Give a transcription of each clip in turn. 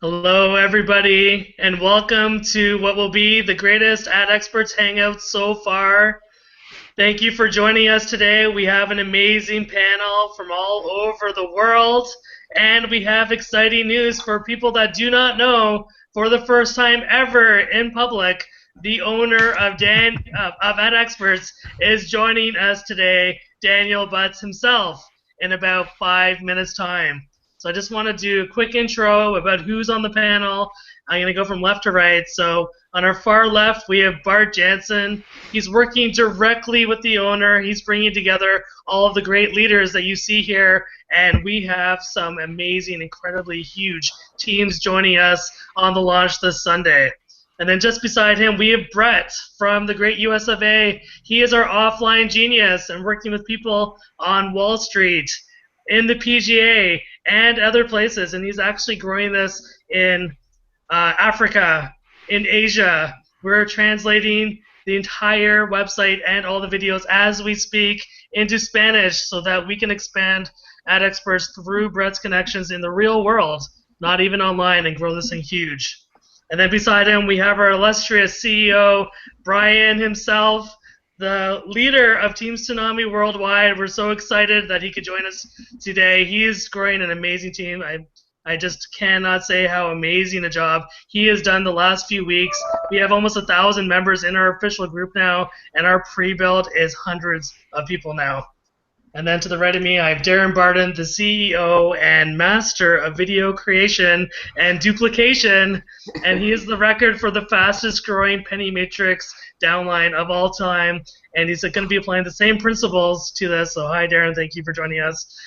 Hello, everybody, and welcome to what will be the greatest AdExperts hangout so far. Thank you for joining us today. We have an amazing panel from all over the world, and we have exciting news for people that do not know. For the first time ever in public, the owner of AdExperts is joining us today, Daniel Butts himself, in about 5 minutes' time. So I just want to do a quick intro about who's on the panel. I'm going to go from left to right. So on our far left, we have Bart Janssen. He's working directly with the owner. He's bringing together all of the great leaders that you see here, and we have some amazing, incredibly huge teams joining us on the launch this Sunday. And then just beside him, we have Brett from the great US of A. He is our offline genius and working with people on Wall Street, in the PGA, and other places. And he's actually growing this in Africa, in Asia. We're translating the entire website and all the videos as we speak into Spanish so that we can expand AdExperts through Brett's connections in the real world, not even online, and grow this thing huge. And then beside him, we have our illustrious CEO, Brian himself, the leader of Team Tsunami worldwide. We're so excited that he could join us today. He is growing an amazing team. I just cannot say how amazing a job he has done the last few weeks. We have almost 1,000 members in our official group now, and our pre-build is hundreds of people now. And then to the right of me, I have Darren Barton, the CEO and master of video creation and duplication, and he is the record for the fastest growing penny matrix downline of all time, and he's going to be applying the same principles to this. So hi, Darren, thank you for joining us.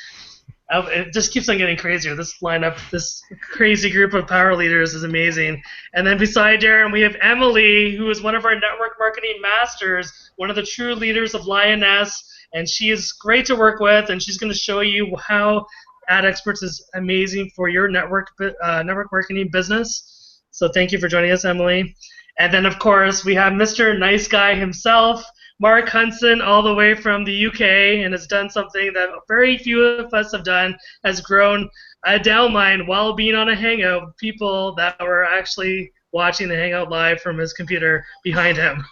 It just keeps on getting crazier. This lineup, this crazy group of power leaders is amazing. And then beside Darren, we have Emily, who is one of our network marketing masters, one of the true leaders of Lioness, and she is great to work with, and she's going to show you how AdExperts is amazing for your network marketing business. So thank you for joining us, Emily. And then, of course, we have Mr. Nice Guy himself, Mark Hunson, all the way from the UK, and has done something that very few of us have done, has grown a downline while being on a hangout with people that were actually watching the hangout live from his computer behind him.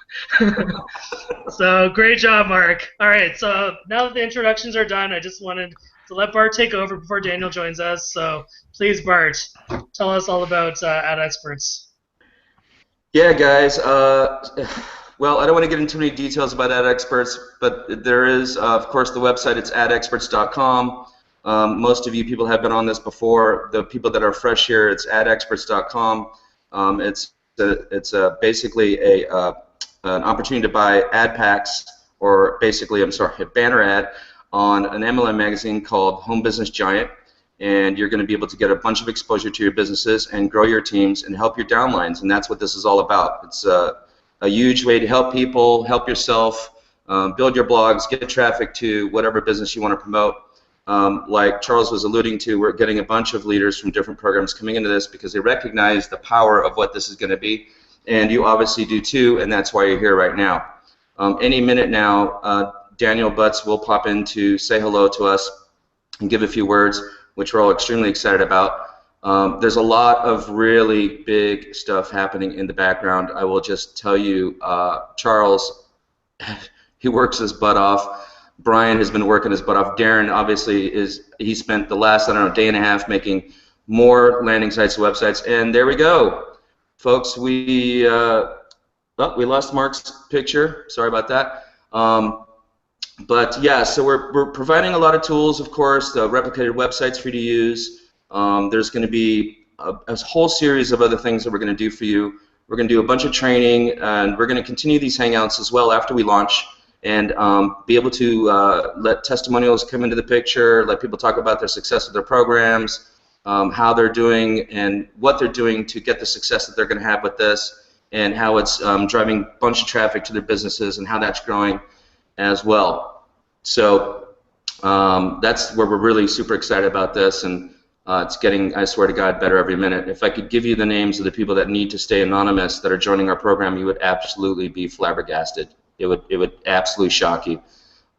So great job, Mark. All right, so now that the introductions are done, I just wanted to let Bart take over before Daniel joins us. So please, Bart, tell us all about AdExperts. Yeah, guys. Well, I don't want to get into many details about AdExperts, but there is, of course, the website. It's adexperts.com. Most of you people have been on this before. The people that are fresh here, it's adexperts.com. It's basically an opportunity to buy ad packs, or basically, a banner ad on an MLM magazine called Home Business Giant, and you're going to be able to get a bunch of exposure to your businesses and grow your teams and help your downlines, and that's what this is all about. It's a huge way to help people, help yourself, build your blogs, get traffic to whatever business you want to promote. Like Charles was alluding to, we're getting a bunch of leaders from different programs coming into this because they recognize the power of what this is going to be, and you obviously do too, and that's why you're here right now. Any minute now, Daniel Butts will pop in to say hello to us and give a few words, which we're all extremely excited about. There's a lot of really big stuff happening in the background. I will just tell you, Charles, he works his butt off. Brian has been working his butt off. Darren, obviously, he spent the last, I don't know, day and a half making more landing sites, websites, and there we go. Folks, we lost Mark's picture. Sorry about that. But yeah, so we're providing a lot of tools, of course, the replicated websites for you to use. There's going to be a whole series of other things that we're going to do for you. We're going to do a bunch of training, and we're going to continue these hangouts as well after we launch, and be able to let testimonials come into the picture, let people talk about their success with their programs, how they're doing and what they're doing to get the success that they're going to have with this, and how it's driving a bunch of traffic to their businesses and how that's growing as well. So that's where we're really super excited about this, and it's getting, I swear to God, better every minute. If I could give you the names of the people that need to stay anonymous that are joining our program, you would absolutely be flabbergasted. It would absolutely shock you.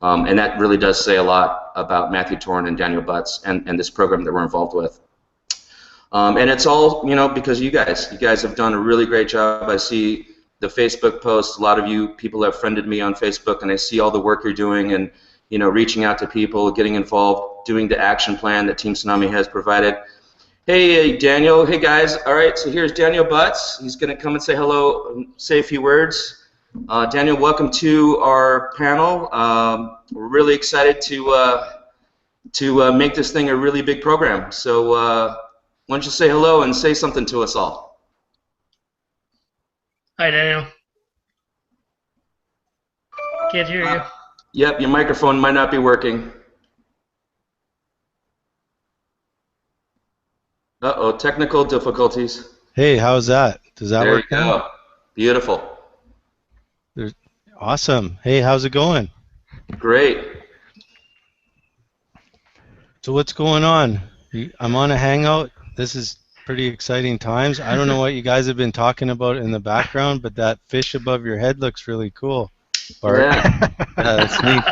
And that really does say a lot about Matthew Torn and Daniel Butts and this program that we're involved with. And it's all, because you guys have done a really great job. I see the Facebook posts. A lot of you people have friended me on Facebook, and I see all the work you're doing, and reaching out to people, getting involved, doing the action plan that Team Tsunami has provided. Hey, Daniel. Hey, guys. All right, so here's Daniel Butts. He's going to come and say hello, and say a few words. Daniel, welcome to our panel. We're really excited to make this thing a really big program. So why don't you say hello and say something to us all? Hi, Daniel. Can't hear you. Yep, your microphone might not be working. Uh-oh, technical difficulties. Hey, how's that? Does that work? There you go. Beautiful. Awesome. Hey, how's it going? Great. So what's going on? I'm on a hangout. This is pretty exciting times. I don't know what you guys have been talking about in the background, but that fish above your head looks really cool, Bart. Yeah. That's neat.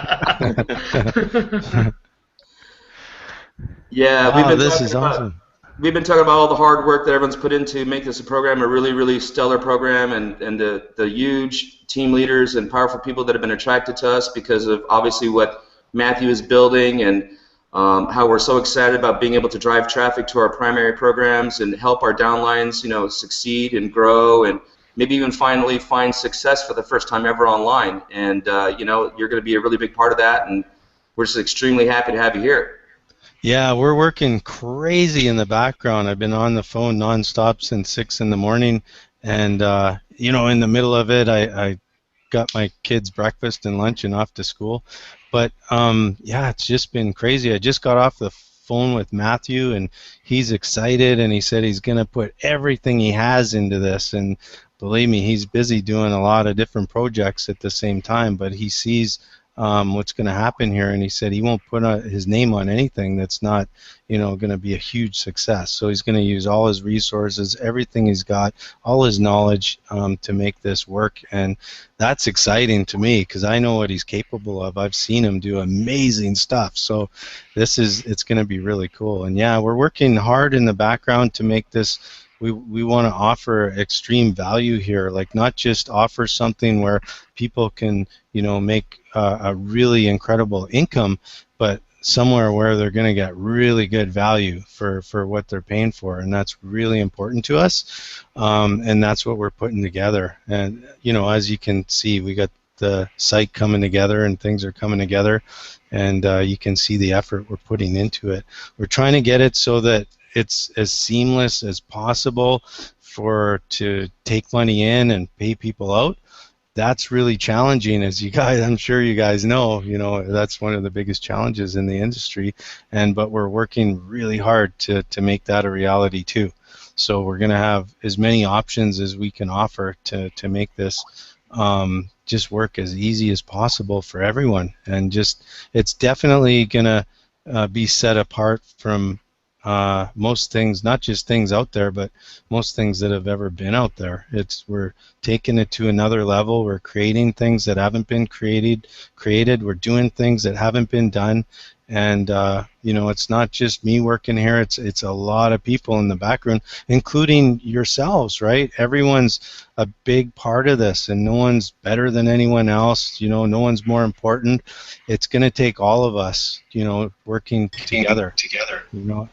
Yeah, wow, this is awesome. We've been talking about all the hard work that everyone's put in to make this a program, a really, really stellar program, and the huge team leaders and powerful people that have been attracted to us because of obviously what Matthew is building, and how we're so excited about being able to drive traffic to our primary programs and help our downlines, succeed and grow, and maybe even finally find success for the first time ever online. And you're going to be a really big part of that, and we're just extremely happy to have you here. Yeah, we're working crazy in the background. I've been on the phone nonstop since 6 in the morning, and in the middle of it, I got my kids breakfast and lunch and off to school. But yeah, it's just been crazy. I just got off the phone with Matthew, and he's excited, and he said he's going to put everything he has into this. And believe me, he's busy doing a lot of different projects at the same time, but he sees what's going to happen here, and he said he won't put his name on anything that's not going to be a huge success. So he's going to use all his resources, everything he's got, all his knowledge to make this work. And that's exciting to me because I know what he's capable of. I've seen him do amazing stuff. So it's going to be really cool. And yeah, we're working hard in the background to make this. We want to offer extreme value here, like not just offer something where people can make a really incredible income, but somewhere where they're going to get really good value for what they're paying for, and that's really important to us, and that's what we're putting together. And as you can see, we got the site coming together and things are coming together, and you can see the effort we're putting into it. We're trying to get it so that it's as seamless as possible to take money in and pay people out. That's really challenging, as you guys, I'm sure you guys know. That's one of the biggest challenges in the industry, but we're working really hard to make that a reality too. So we're going to have as many options as we can offer to make this just work as easy as possible for everyone. And it's definitely going to be set apart from most things, not just things out there, but most things that have ever been out there. We're taking it to another level. We're creating things that haven't been created. We're doing things that haven't been done. And it's not just me working here. It's a lot of people in the background, including yourselves, right? Everyone's a big part of this, and no one's better than anyone else. No one's more important. It's going to take all of us, working together.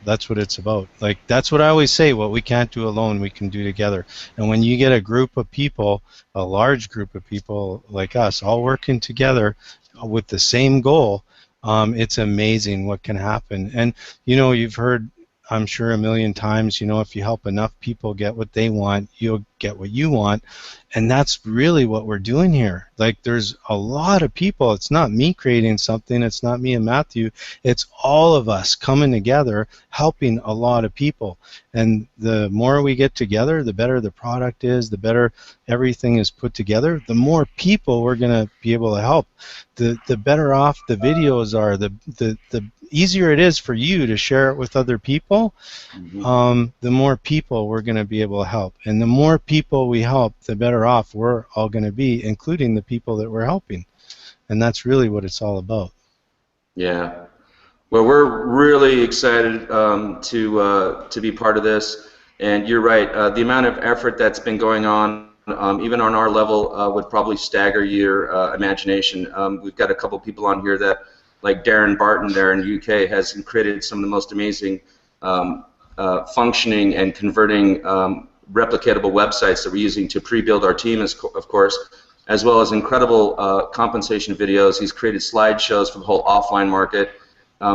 That's what it's about. Like, that's what I always say. What we can't do alone, we can do together. And when you get a group of people, a large group of people like us, all working together with the same goal, it's amazing what can happen. And you've heard, I'm sure, a million times, if you help enough people get what they want, you'll get what you want. And that's really what we're doing here. Like, there's a lot of people. It's not me creating something. It's not me and Matthew. It's all of us coming together, helping a lot of people. And the more we get together, the better the product is, the better everything is put together, the more people we're going to be able to help. The better off the videos are, the easier it is for you to share it with other people, the more people we're going to be able to help. And the more people we help, the better off we're all going to be, including the people that we're helping. And that's really what it's all about. Yeah. Well, we're really excited to be part of this, and you're right. The amount of effort that's been going on, even on our level, would probably stagger your imagination. We've got a couple people on here that, like Darren Barton there in the UK, has created some of the most amazing functioning and converting replicatable websites that we're using to pre-build our team, of course, as well as incredible compensation videos. He's created slideshows for the whole offline market.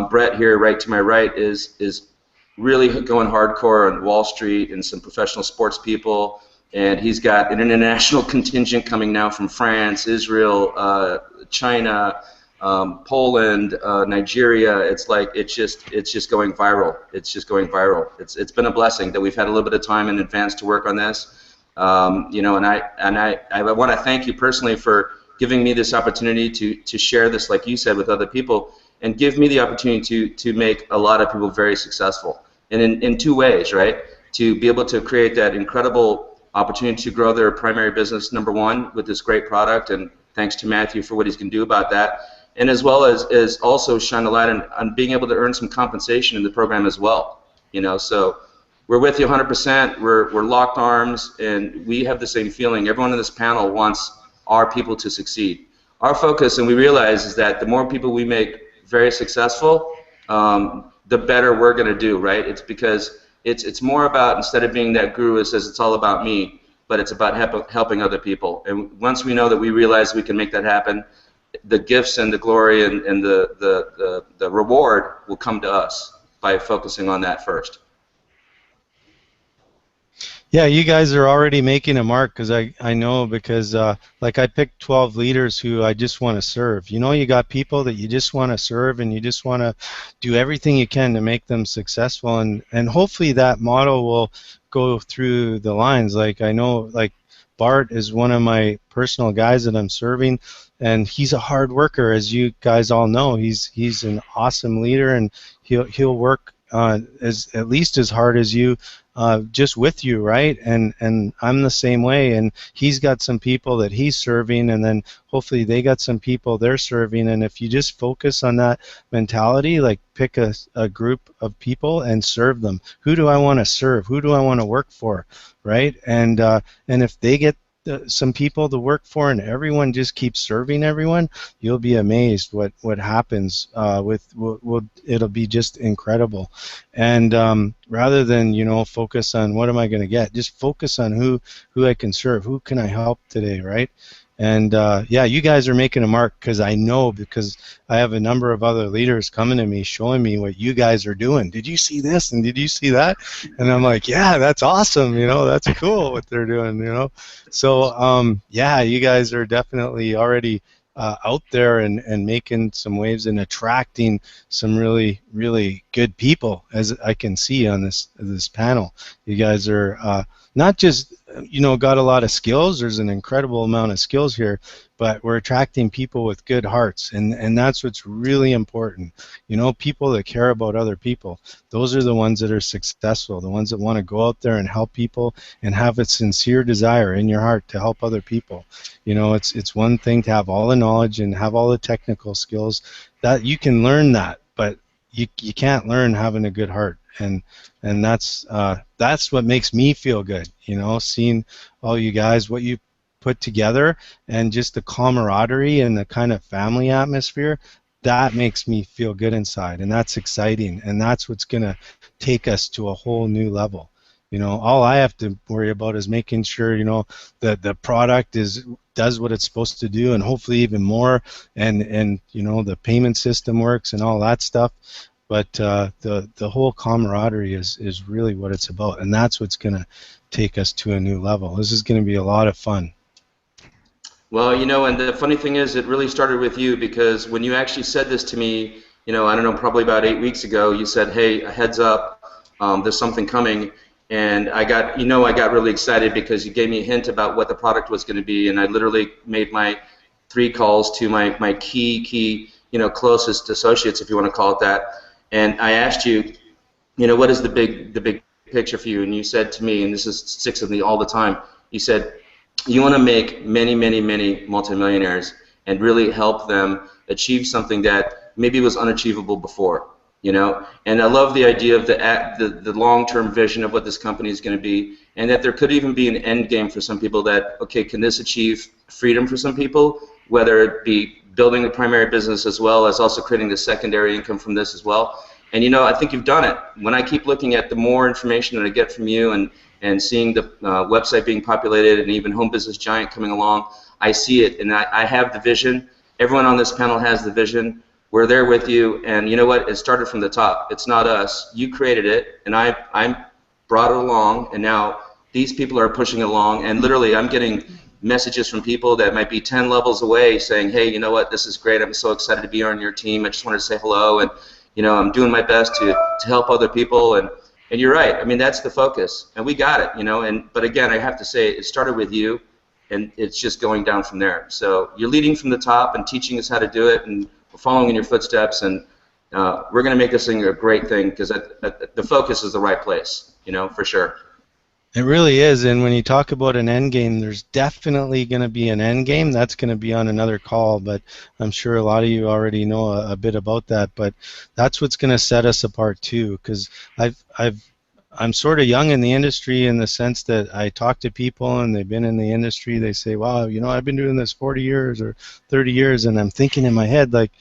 Brett here, right to my right, is really going hardcore on Wall Street and some professional sports people, and he's got an international contingent coming now from France, Israel, China, Poland, Nigeria. It's just going viral. It's just going viral. It's been a blessing that we've had a little bit of time in advance to work on this. You know, and I want to thank you personally for giving me this opportunity to share this, like you said, with other people, and give me the opportunity to make a lot of people very successful. And in two ways, right? To be able to create that incredible opportunity to grow their primary business, number one, with this great product, and thanks to Matthew for what he's going to do about that, and as well as also shine a light on being able to earn some compensation in the program as well. You know, so we're with you 100%. We're locked arms, and we have the same feeling. Everyone on this panel wants our people to succeed. Our focus, and we realize, is that the more people we make very successful, the better we're going to do, right? It's because it's more about, instead of being that guru that says it's all about me, but it's about helping other people. And once we know that we realize we can make that happen, the gifts and the glory and the reward will come to us by focusing on that first. Yeah, you guys are already making a mark, because I know, because like I picked 12 leaders who I just want to serve. You know, you got people that you just want to serve, and you just want to do everything you can to make them successful, and hopefully that model will go through the lines. Like, I know, like, Bart is one of my personal guys that I'm serving, and he's a hard worker, as you guys all know. He's an awesome leader, and he'll work at least as hard as you, just with you, right? And I'm the same way, and he's got some people that he's serving, and then hopefully they got some people they're serving. And if you just focus on that mentality, like, pick a group of people and serve them. Who do I want to serve? Who do I want to work for, right? And if they get some people to work for, and everyone just keeps serving everyone, you'll be amazed what happens. It'll be just incredible. And rather than, you know, focus on what am I going to get, just focus on who I can serve, who can I help today, right? And yeah, you guys are making a mark, because I know, because I have a number of other leaders coming to me showing me what you guys are doing. Did you see this, and did you see that? And I'm like, yeah, that's awesome, you know, that's cool what they're doing, you know. So yeah, you guys are definitely already out there and making some waves and attracting some really, really good people, as I can see on this panel. You guys are not just, you know, got a lot of skills. There's an incredible amount of skills here, but we're attracting people with good hearts, and that's what's really important. You know, people that care about other people. Those are the ones that are successful, the ones that want to go out there and help people and have a sincere desire in your heart to help other people. You know, it's one thing to have all the knowledge and have all the technical skills. That you can learn that, but you can't learn having a good heart. And that's what makes me feel good, you know, seeing all you guys, what you put together, and just the camaraderie and the kind of family atmosphere. That makes me feel good inside, and that's exciting, and that's what's going to take us to a whole new level. You know, all I have to worry about is making sure, you know, that the product does what it's supposed to do, and hopefully even more, and you know, the payment system works and all that stuff. But the whole camaraderie is really what it's about, and that's what's going to take us to a new level. This is going to be a lot of fun. Well, you know, and the funny thing is, it really started with you, because when you actually said this to me, you know, I don't know, probably about 8 weeks ago, you said, hey, a heads up, there's something coming. And I got really excited, because you gave me a hint about what the product was going to be, and I literally made my 3 calls to my key, you know, closest associates, if you want to call it that. And I asked you, you know, what is the big picture for you? And you said to me, and this sticks with me all the time, you said, you want to make many multimillionaires and really help them achieve something that maybe was unachievable before. you know. And I love the idea of the long-term vision of what this company is going to be, and that there could even be an end game for some people. That, okay, can this achieve freedom for some people, whether it be building a primary business as well as also creating the secondary income from this as well. And you know, I think you've done it. When I keep looking at the more information that I get from you, and seeing the website being populated, and even Home Business Giant coming along, I see it, and I have the vision. Everyone on this panel has the vision. We're there with you, and you know what? It started from the top. It's not us. You created it, and I brought it along, and now these people are pushing it along, and literally I'm getting messages from people that might be 10 levels away saying, hey, you know what? This is great. I'm so excited to be on your team. I just wanted to say hello, and you know, I'm doing my best to help other people, and you're right. I mean, that's the focus, and we got it, you know. But again, I have to say, it started with you, and it's just going down from there. So you're leading from the top and teaching us how to do it, and we're following in your footsteps, and we're going to make this thing a great thing, because the focus is the right place, you know, for sure. It really is, and when you talk about an end game, there's definitely going to be an end game. That's going to be on another call, but I'm sure a lot of you already know a bit about that. But that's what's going to set us apart too, because I'm sort of young in the industry in the sense that I talk to people and they've been in the industry. They say, "Wow, you know, I've been doing this 40 years or 30 years," and I'm thinking in my head, like,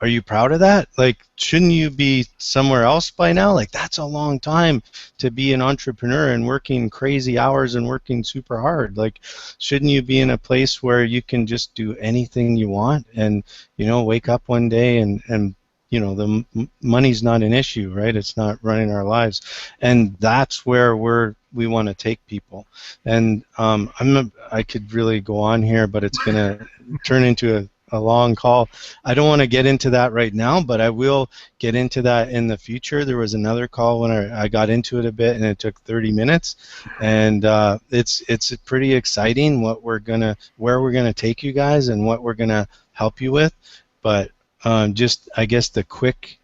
are you proud of that? Like, shouldn't you be somewhere else by now? Like, that's a long time to be an entrepreneur and working crazy hours and working super hard. Like, shouldn't you be in a place where you can just do anything you want and, you know, wake up one day and you know, the money's not an issue, right? It's not running our lives. And that's where we want to take people. And I could really go on here, but it's going to turn into a long call. I don't want to get into that right now, but I will get into that in the future. There was another call when I got into it a bit, and it took 30 minutes, and it's pretty exciting where we're gonna take you guys and what we're gonna help you with. But just a quick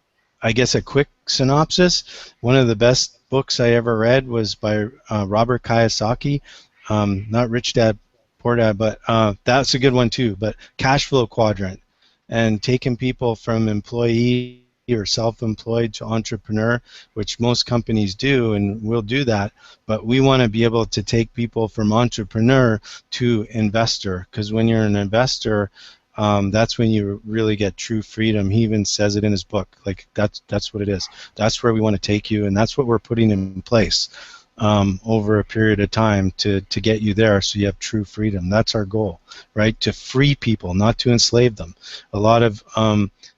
synopsis. One of the best books I ever read was by Robert Kiyosaki, not Rich Dad Poor Dad, but that's a good one too. But cash flow quadrant, and taking people from employee or self-employed to entrepreneur, which most companies do, and we'll do that. But we want to be able to take people from entrepreneur to investor, because when you're an investor, that's when you really get true freedom. He even says it in his book. Like, that's what it is. That's where we want to take you, and that's what we're putting in place over a period of time to get you there, so you have true freedom. That's our goal, right? To free people, not to enslave them. A lot of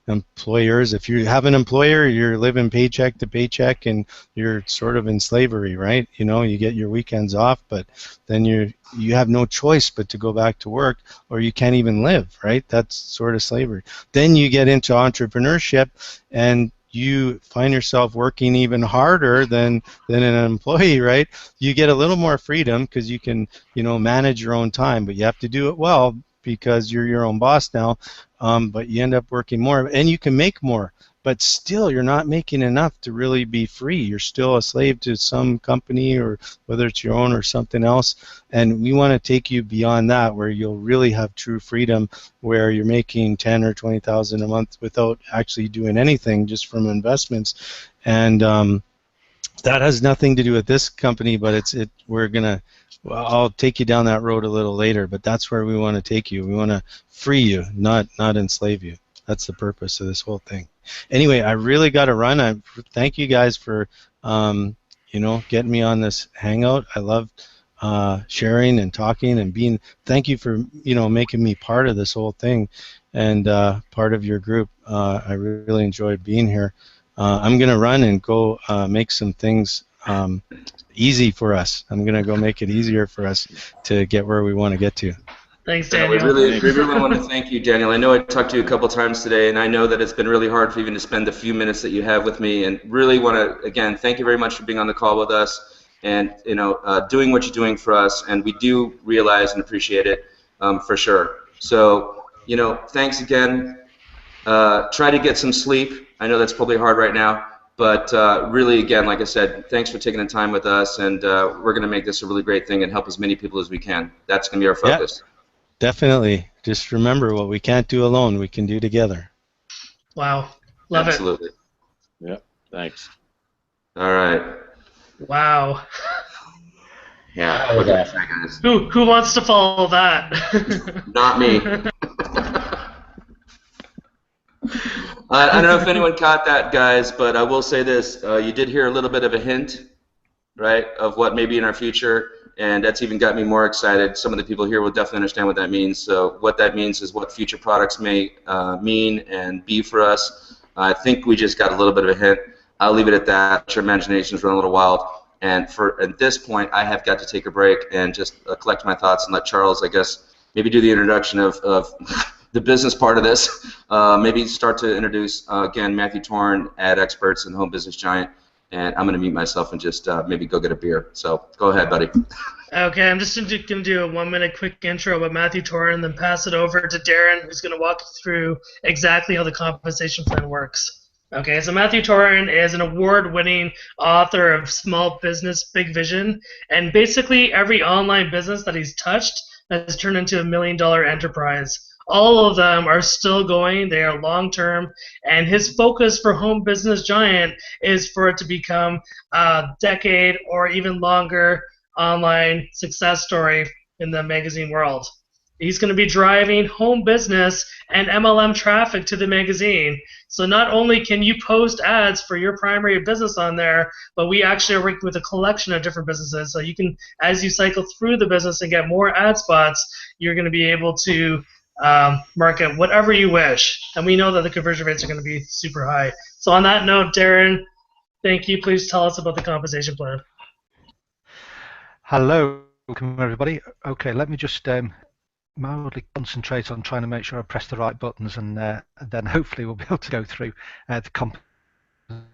employers, if you have an employer, you're living paycheck to paycheck, and you're sort of in slavery, right? You know, you get your weekends off, but then you have no choice but to go back to work, or you can't even live, right? That's sort of slavery. Then you get into entrepreneurship, and you find yourself working even harder than an employee, right? You get a little more freedom because you can, you know, manage your own time, but you have to do it well because you're your own boss now. But you end up working more, and you can make more, but still you're not making enough to really be free. You're still a slave to some company, or whether it's your own or something else. And we want to take you beyond that, where you'll really have true freedom, where you're making 10 or 20,000 a month without actually doing anything, just from investments. And that has nothing to do with this company, but we're gonna. Well, I'll take you down that road a little later, but that's where we want to take you. We want to free you, not enslave you. That's the purpose of this whole thing. Anyway, I really got to run. I thank you guys for you know, getting me on this hangout. I love sharing and talking and being. Thank you for, you know, making me part of this whole thing and part of your group. I really enjoyed being here. I'm gonna run and go make some things easy for us. I'm gonna go make it easier for us to get where we want to get to. Thanks, Yeah, Daniel. we really want to thank you, Daniel. I know I talked to you a couple times today, and I know that it's been really hard for even to spend the few minutes that you have with me. And really want to, again, thank you very much for being on the call with us, and you know, doing what you're doing for us. And we do realize and appreciate it for sure. So, you know, thanks again. Try to get some sleep. I know that's probably hard right now, but really, again, like I said, thanks for taking the time with us, and we're going to make this a really great thing and help as many people as we can. That's going to be our focus. Yeah. Definitely. Just remember, what we can't do alone, we can do together. Wow. Love it. Absolutely. Yeah, thanks. All right. Wow. Yeah, what can I say, guys? Who wants to follow that? Not me. I don't know if anyone caught that, guys, but I will say this. You did hear a little bit of a hint, right, of what may be in our future, and that's even got me more excited. Some of the people here will definitely understand what that means. So what that means is what future products may mean and be for us. I think we just got a little bit of a hint. I'll leave it at that. Your imaginations run a little wild. And at this point, I have got to take a break and just collect my thoughts and let Charles, I guess, maybe do the introduction of the business part of this. Maybe start to introduce, again, Matthew Torn, AdExperts, and Home Business Giant. And I'm going to mute myself and just maybe go get a beer. So go ahead, buddy. Okay, I'm just going to do a 1-minute quick intro about Matthew Torn and then pass it over to Darren, who's going to walk you through exactly how the compensation plan works. Okay, so Matthew Torn is an award-winning author of Small Business, Big Vision, and basically every online business that he's touched has turned into $1 million enterprise. All of them are still going. They are long-term, and his focus for Home Business Giant is for it to become a decade or even longer online success story in the magazine world. He's going to be driving home business and MLM traffic to the magazine. So not only can you post ads for your primary business on there, but we actually are working with a collection of different businesses. So you can, as you cycle through the business and get more ad spots, you're going to be able to market whatever you wish. And we know that the conversion rates are going to be super high. So on that note, Darren, thank you. Please tell us about the compensation plan. Hello, welcome everybody. Okay, let me just mildly concentrate on trying to make sure I press the right buttons, and then hopefully we'll be able to go through the comp. I'm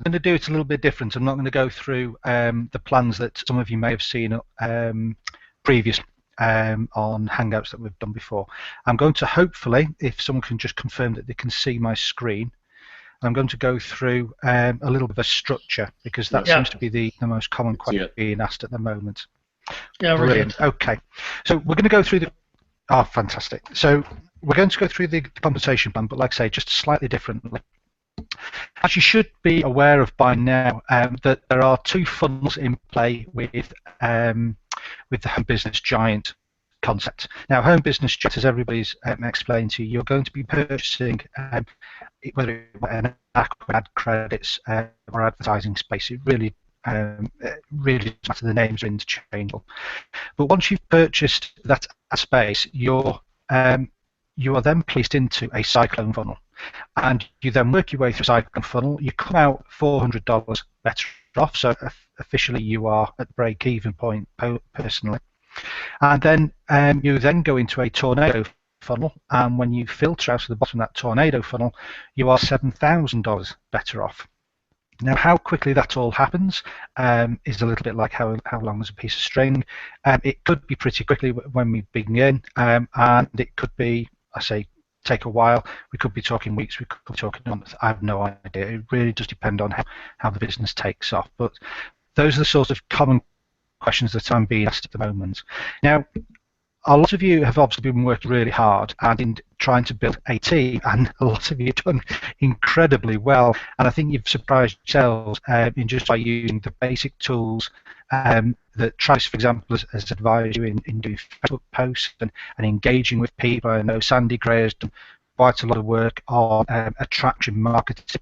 going to do it a little bit different. I'm not going to go through the plans that some of you may have seen previously on Hangouts that we've done before. I'm going to hopefully, if someone can just confirm that they can see my screen, I'm going to go through a little bit of a structure, because that seems to be the most common question being asked at the moment. Yeah, brilliant. Okay, so we're going to go through the. Oh, fantastic. So we're going to go through the compensation plan, but like I say, just slightly differently. As you should be aware of by now, that there are 2 funnels in play with the Home Business Giant concept. Now, Home Business Giant, as everybody's explained to you, you're going to be purchasing whether an ad credits or advertising space. It really doesn't matter. The names are interchangeable. But once you've purchased that space, you are then placed into a cyclone funnel, and you then work your way through a cyclone funnel. You come out $400 better off, so officially you are at the break-even point personally. And then you then go into a tornado funnel, and when you filter out to the bottom of that tornado funnel, you are $7,000 better off. Now, how quickly that all happens is a little bit like how long is a piece of string. It could be pretty quickly when we begin, and it could be, I say, take a while. We could be talking weeks, we could be talking months. I have no idea. It really does depend on how the business takes off. But those are the sorts of common questions that I'm being asked at the moment. Now, a lot of you have obviously been working really hard and in trying to build a team, and a lot of you have done incredibly well. And I think you've surprised yourselves in just by using the basic tools that Travis, for example, has advised you in doing Facebook posts and engaging with people. I know Sandy Gray has done quite a lot of work on attraction marketing,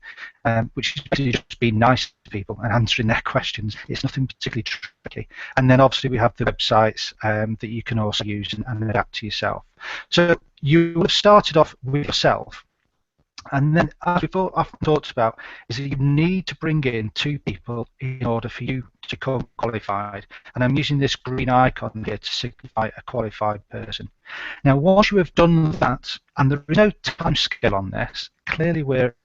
which is basically just being nice to people and answering their questions. It's nothing particularly tricky. And then obviously we have the websites that you can also use and adapt to yourself. So you have started off with yourself. And then, as we've often talked about, is that you need to bring in 2 people in order for you to become qualified. And I'm using this green icon here to signify a qualified person. Now, once you have done that, and there is no time scale on this, clearly we're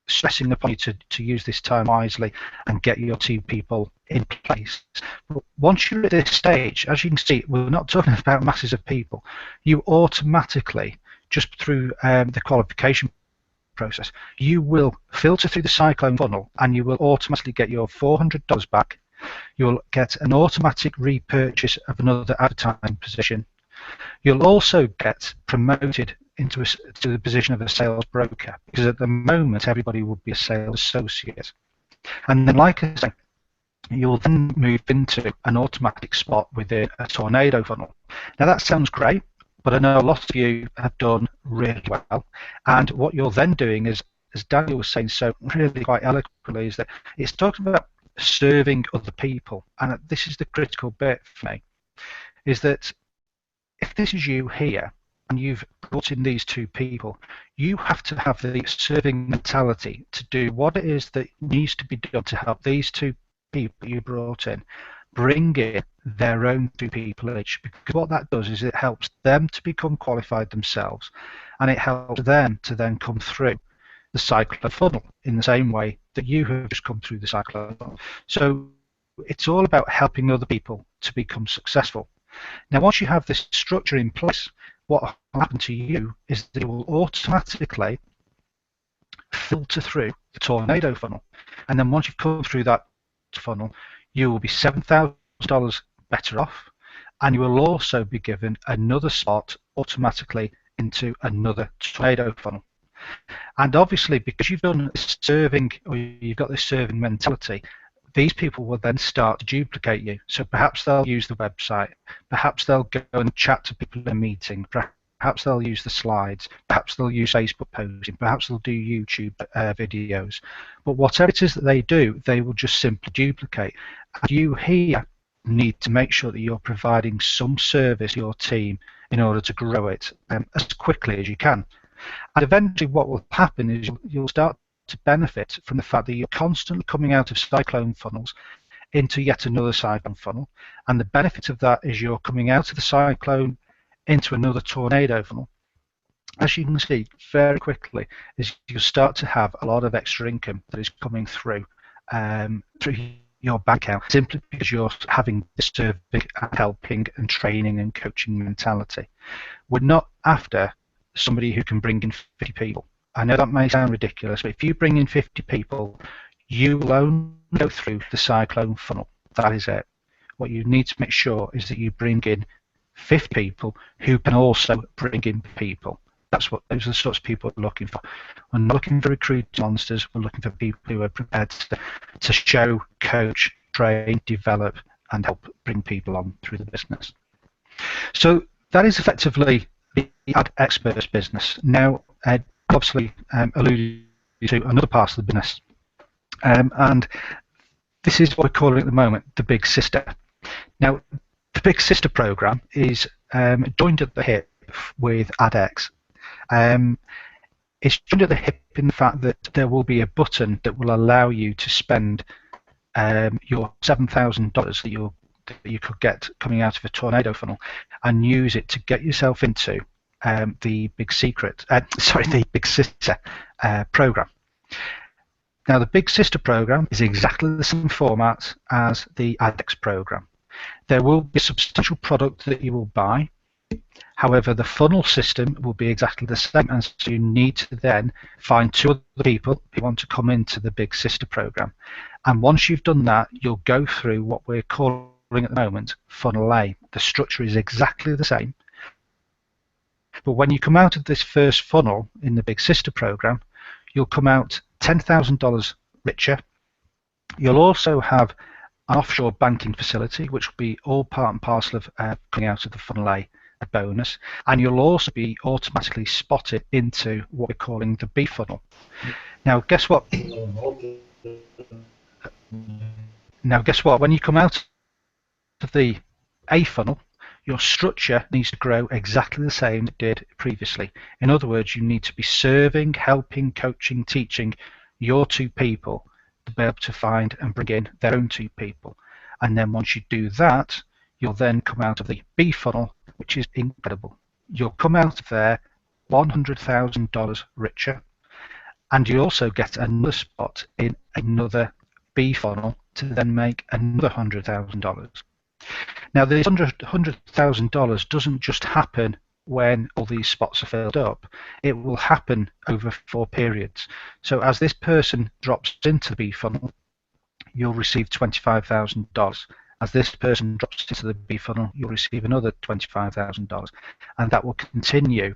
stressing upon you to use this time wisely and get your 2 people in place. But once you're at this stage, as you can see, we're not talking about masses of people. You automatically, just through the qualification process, you will filter through the cyclone funnel, and you will automatically get your $400 back. You'll get an automatic repurchase of another advertising position. You'll also get promoted into to the position of a sales broker, because at the moment everybody would be a sales associate. And then, like I say, you'll then move into an automatic spot within a tornado funnel. Now that sounds great, but I know a lot of you have done really well. And what you're then doing is, as Daniel was saying so really quite eloquently, is that it's talking about serving other people. And this is the critical bit for me, is that if this is you here and you've brought in these two people, you have to have the serving mentality to do what it is that needs to be done to help these two people you brought in bring in their own two people each, because what that does is it helps them to become qualified themselves, and it helps them to then come through the cyclone funnel in the same way that you have just come through the cyclone funnel. So it's all about helping other people to become successful. Now, once you have this structure in place, what will happen to you is that it will automatically filter through the tornado funnel, and then once you've come through that funnel, you will be $7,000 better off, and you will also be given another spot automatically into another tornado funnel. And obviously, because you've done serving, or you've got this serving mentality, these people will then start to duplicate you. So perhaps they'll use the website, perhaps they'll go and chat to people in a meeting, perhaps they'll use the slides, perhaps they'll use Facebook posting, perhaps they'll do YouTube videos. But whatever it is that they do, they will just simply duplicate. And you here need to make sure that you're providing some service to your team in order to grow it as quickly as you can. And eventually what will happen is you'll start to benefit from the fact that you're constantly coming out of cyclone funnels into yet another cyclone funnel. And the benefit of that is you're coming out of the cyclone into another tornado funnel. As you can see very quickly, is you'll start to have a lot of extra income that is coming through your bank account, simply because you're having this serving and helping and training and coaching mentality. We're not after somebody who can bring in 50 people. I know that may sound ridiculous, but if you bring in 50 people, you will only go through the cyclone funnel. That is it. What you need to make sure is that you bring in 50 people who can also bring in people. Those are the sorts of people we're looking for. We're not looking for recruiting monsters. We're looking for people who are prepared to show, coach, train, develop, and help bring people on through the business. So that is effectively the AdExperts business. Now, obviously alluded to another part of the business, and this is what we're calling at the moment the Big Sister. Now, the Big Sister program is joined at the hip with AdEx. It's joined at the hip in the fact that there will be a button that will allow you to spend your $7,000 that you could get coming out of a tornado funnel and use it to get yourself into the Big Sister program. Now, the Big Sister program is exactly the same format as the AdEx program. There will be a substantial product that you will buy. However, the funnel system will be exactly the same, and so you need to then find two other people who want to come into the Big Sister program. And once you've done that, you'll go through what we're calling at the moment Funnel A. The structure is exactly the same. But when you come out of this first funnel in the Big Sister program, you'll come out $10,000 richer. You'll also have an offshore banking facility, which will be all part and parcel of coming out of the Funnel A bonus. And you'll also be automatically spotted into what we're calling the B funnel. Now, guess what? When you come out of the A funnel, your structure needs to grow exactly the same as it did previously. In other words, you need to be serving, helping, coaching, teaching your two people to be able to find and bring in their own two people. And then once you do that, you'll then come out of the B funnel, which is incredible. You'll come out of there $100,000 richer, and you also get another spot in another B funnel to then make another $100,000. Now, this $100,000 doesn't just happen when all these spots are filled up. It will happen over 4 periods. So as this person drops into the B funnel, you'll receive $25,000. As this person drops into the B funnel, you'll receive another $25,000. And that will continue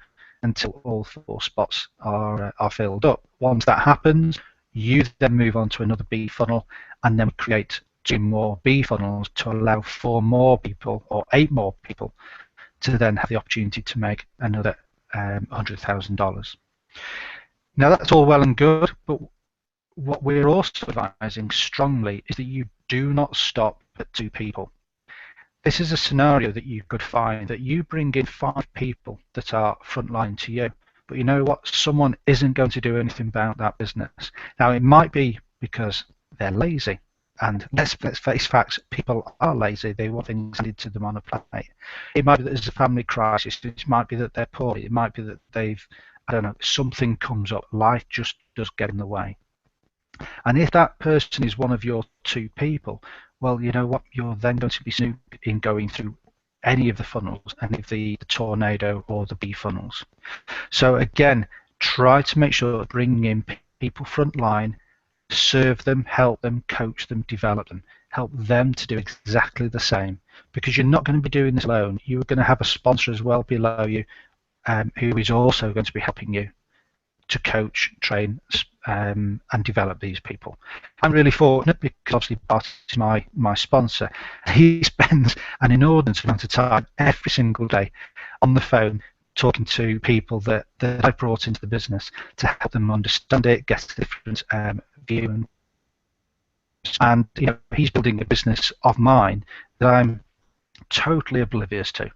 until all 4 spots are filled up. Once that happens, you then move on to another B funnel, and then create 2 more B funnels to allow 4 more people or 8 more people to then have the opportunity to make another $100,000. Now that's all well and good, but what we're also advising strongly is that you do not stop at 2 people. This is a scenario that you could find that you bring in 5 people that are frontline to you, but you know what? Someone isn't going to do anything about that business. Now it might be because they're lazy, and let's face facts, people are lazy. They want things handed to them on a plate. It might be that there's a family crisis. It might be that they're poor. It might be that I don't know, something comes up. Life just does get in the way. And if that person is one of your 2 people, well, you know what? You're then going to be snooped in going through any of the funnels, any of the tornado or the B funnels. So again, try to make sure that bringing in people frontline, serve them, help them, coach them, develop them, help them to do exactly the same, because you're not going to be doing this alone. You're going to have a sponsor as well below you who is also going to be helping you to coach, train, and develop these people. I'm really fortunate because obviously Bart is my sponsor. He spends an inordinate amount of time every single day on the phone talking to people that I brought into the business to help them understand it, get a different view, and you know, he's building a business of mine that I'm totally oblivious to.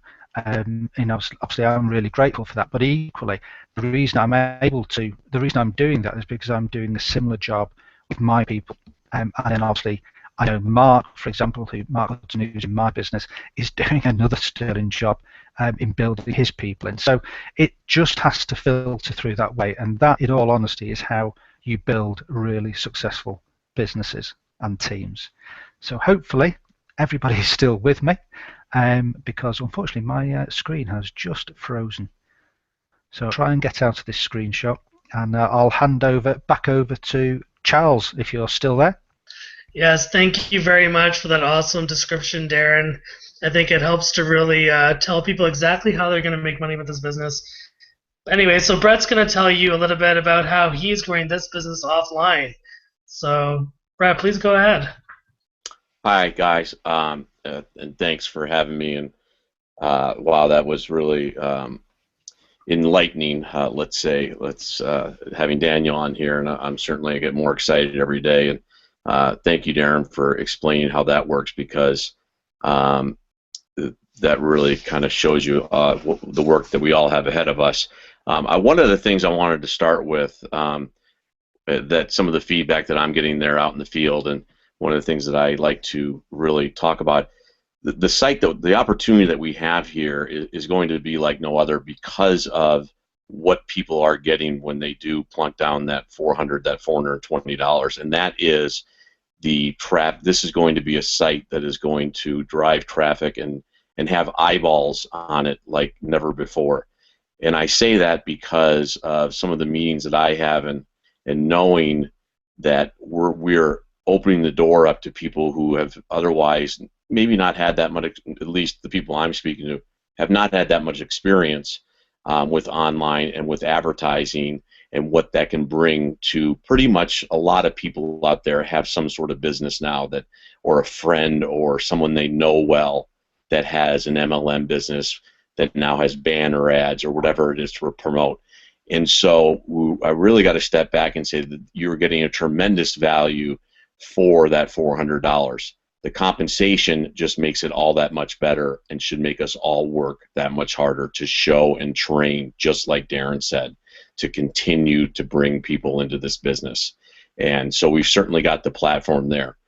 You know, obviously I'm really grateful for that, but equally the reason I'm doing that is because I'm doing a similar job with my people, and then obviously I know Mark, for example, Mark Hudson, who's in my business, is doing another sterling job in building his people, and so it just has to filter through that way, and that, in all honesty, is how you build really successful businesses and teams. So hopefully everybody is still with me. Because unfortunately my screen has just frozen. So I'll try and get out of this screenshot, and I'll hand back over to Charles if you're still there. Yes, thank you very much for that awesome description, Darren. I think it helps to really tell people exactly how they're going to make money with this business. Anyway, so Brett's going to tell you a little bit about how he's growing this business offline. So, Brett, please go ahead. Hi, guys. And thanks for having me. And wow, that was really enlightening. Let's say, having Daniel on here, and I'm certainly get more excited every day. And thank you, Darren, for explaining how that works, because that really kind of shows you the work that we all have ahead of us. One of the things I wanted to start with, that some of the feedback that I'm getting there out in the field, and one of the things that I like to really talk about, the site, the opportunity that we have here is going to be like no other, because of what people are getting when they do plunk down that $420, and that is the traffic. This is going to be a site that is going to drive traffic and have eyeballs on it like never before. And I say that because of some of the meetings that I have, and knowing that we're opening the door up to people who have otherwise maybe not had that much, at least the people I'm speaking to, have not had that much experience with online and with advertising, and what that can bring to pretty much a lot of people out there have some sort of business now, that, or a friend or someone they know well that has an MLM business that now has banner ads or whatever it is to promote. And so I really got to step back and say that you're getting a tremendous value for that $400. The compensation just makes it all that much better, and should make us all work that much harder to show and train, just like Darren said, to continue to bring people into this business. And so we've certainly got the platform there.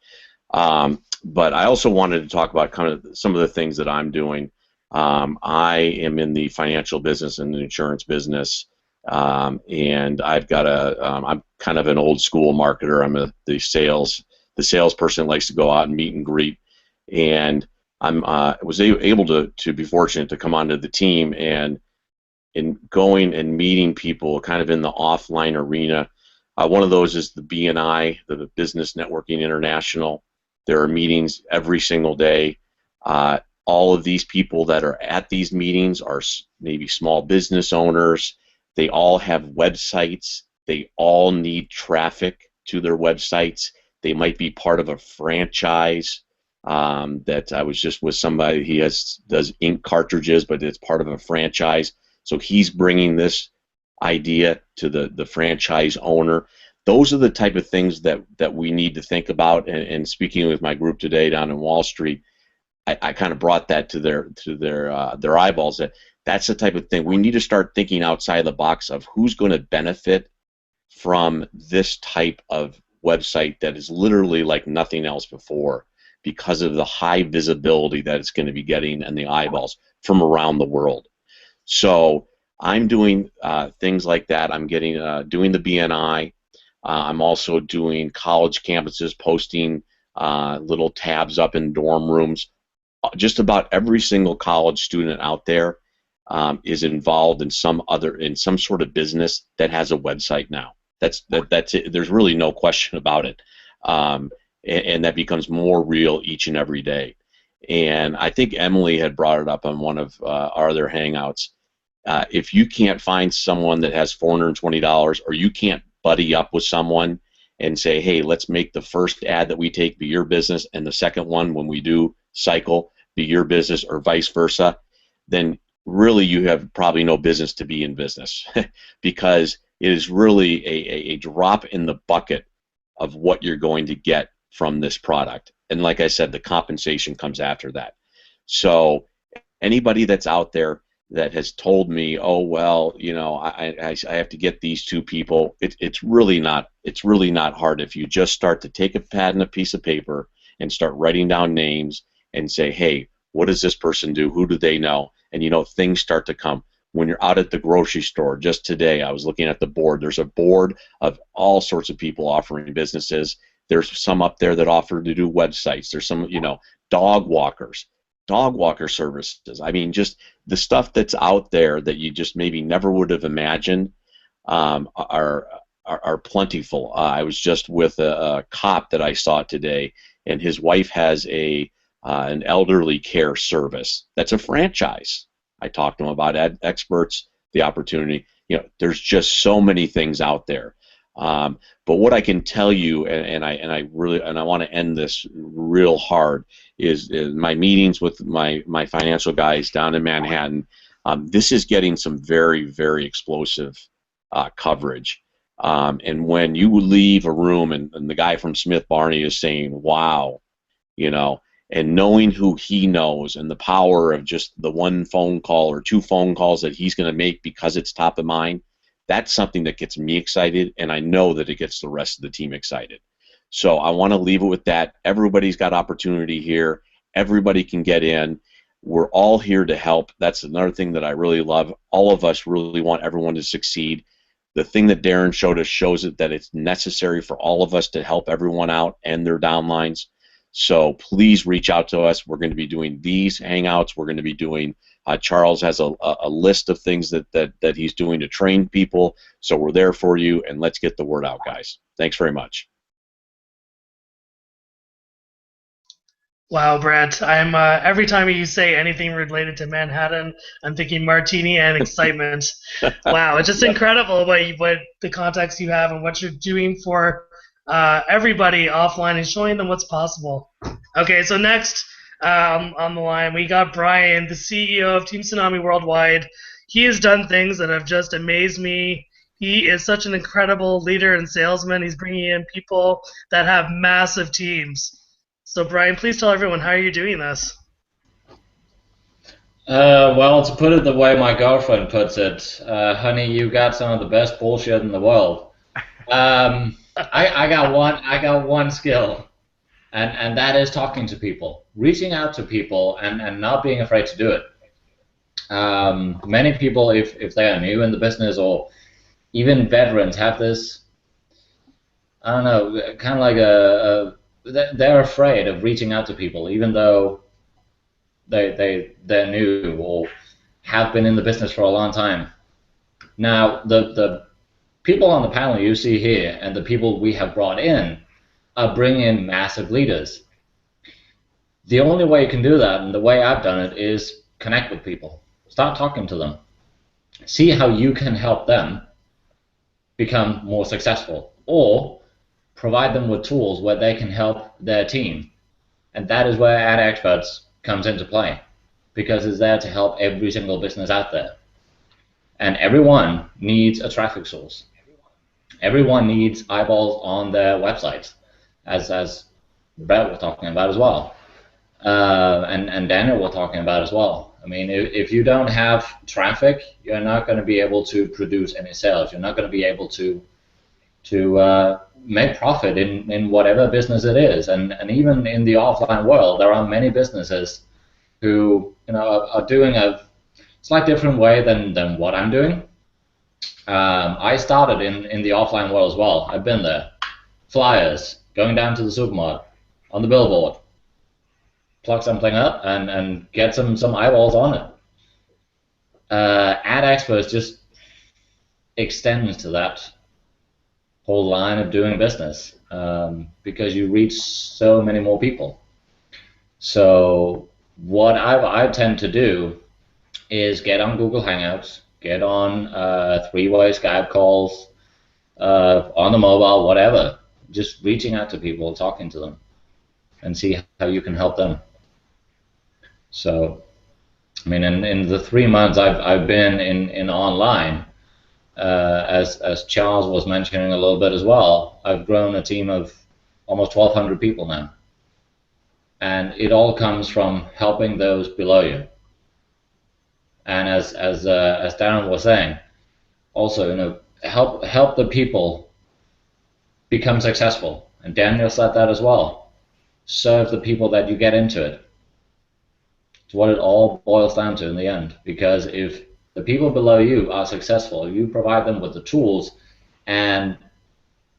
But I also wanted to talk about kind of some of the things that I'm doing. I am in the financial business and the insurance business, and I've got I'm kind of an old school marketer. I'm the salesperson that likes to go out and meet and greet, and I was able to be fortunate to come onto the team, and in going and meeting people kind of in the offline arena. One of those is the BNI, the Business Networking International. There are meetings every single day. All of these people that are at these meetings are maybe small business owners, They all have websites. They all need traffic to their websites. They might be part of a franchise. That I was just with somebody. He does ink cartridges, but it's part of a franchise. So he's bringing this idea to the franchise owner. Those are the type of things that we need to think about. And speaking with my group today down in Wall Street, I kind of brought that to their eyeballs. That's the type of thing we need to start thinking outside the box of who's going to benefit from this type of website that is literally like nothing else before, because of the high visibility that it's going to be getting and the eyeballs from around the world. So I'm doing things like that. I'm doing the BNI. I'm also doing college campuses, posting little tabs up in dorm rooms. Just about every single college student out there is involved in some sort of business that has a website now. That's it. There's really no question about it. And that becomes more real each and every day. And I think Emily had brought it up on one of our other Hangouts. If you can't find someone that has $420, or you can't buddy up with someone and say, hey, let's make the first ad that we take be your business, and the second one, when we do cycle, be your business, or vice versa, then really you have probably no business to be in business because it is really a drop in the bucket of what you're going to get from this product. And like I said, the compensation comes after that. So anybody that's out there that has told me, oh well, I have to get these two people, it's really not hard if you just start to take a pad and a piece of paper and start writing down names and say, hey, what does this person do? Who do they know? And things start to come. When you're out at the grocery store, just today I was looking at the board. There's a board of all sorts of people offering businesses. There's some up there that offer to do websites. There's some, dog walker services. I mean, just the stuff that's out there that you just maybe never would have imagined are plentiful. I was just with a cop that I saw today, and his wife has an elderly care service that's a franchise. I talked to him about AdExperts, the opportunity. There's just so many things out there. But what I can tell you, and I want to end this real hard, is my meetings with my financial guys down in Manhattan. This is getting some very, very explosive coverage. And when you leave a room and the guy from Smith Barney is saying, wow, and knowing who he knows and the power of just the one phone call or two phone calls that he's going to make because it's top of mind, that's something that gets me excited, and I know that it gets the rest of the team excited. So I want to leave it with that. Everybody's got opportunity here. Everybody can get in. We're all here to help. That's another thing that I really love. All of us really want everyone to succeed. The thing that Darren showed us shows it that it's necessary for all of us to help everyone out and their downlines. So please reach out to us. We're going to be doing these Hangouts. We're going to be doing, Charles has a list of things that he's doing to train people. So we're there for you, and let's get the word out, guys. Thanks very much. Wow, Brett, I'm every time you say anything related to Manhattan, I'm thinking martini and excitement. Wow, it's just incredible what the context you have and what you're doing for everybody offline and showing them what's possible. Okay, so next on the line we got Brian, the CEO of Team Tsunami Worldwide. He has done things that have just amazed me. He is such an incredible leader and salesman. He's bringing in people that have massive teams. So Brian, please tell everyone how you're doing this. Well, to put it the way my girlfriend puts it, honey, you got some of the best bullshit in the world. I got one skill, and that is talking to people, reaching out to people, and not being afraid to do it. Many people, if they are new in the business or even veterans, have this, I don't know, kind of like they're afraid of reaching out to people, even though they're new or have been in the business for a long time. Now, the people on the panel you see here and the people we have brought in are bringing in massive leaders. The only way you can do that, and the way I've done it, is connect with people. Start talking to them. see how you can help them become more successful, or provide them with tools where they can help their team. And that is where AdExperts comes into play, because it's there to help every single business out there. And everyone needs a traffic source. Everyone needs eyeballs on their websites, as Brett was talking about as well, and Daniel was talking about as well. I mean, if you don't have traffic, you're not going to be able to produce any sales. You're not going to be able to make profit in whatever business it is. And even in the offline world, there are many businesses who are doing a slightly different way than what I'm doing. I started in the offline world as well. I've been there. Flyers, going down to the supermarket, on the billboard, plug something up and get some eyeballs on it. AdExperts just extends to that whole line of doing business, because you reach so many more people. So what I tend to do is get on Google Hangouts, get on three-way Skype calls, on the mobile, whatever, just reaching out to people, talking to them, and see how you can help them. So, I mean, in the 3 months I've been in online, as Charles was mentioning a little bit as well, I've grown a team of almost 1,200 people now, and it all comes from helping those below you. And as Darren was saying, also, help the people become successful. And Daniel said that as well. Serve the people that you get into it. It's what it all boils down to in the end. Because if the people below you are successful, you provide them with the tools and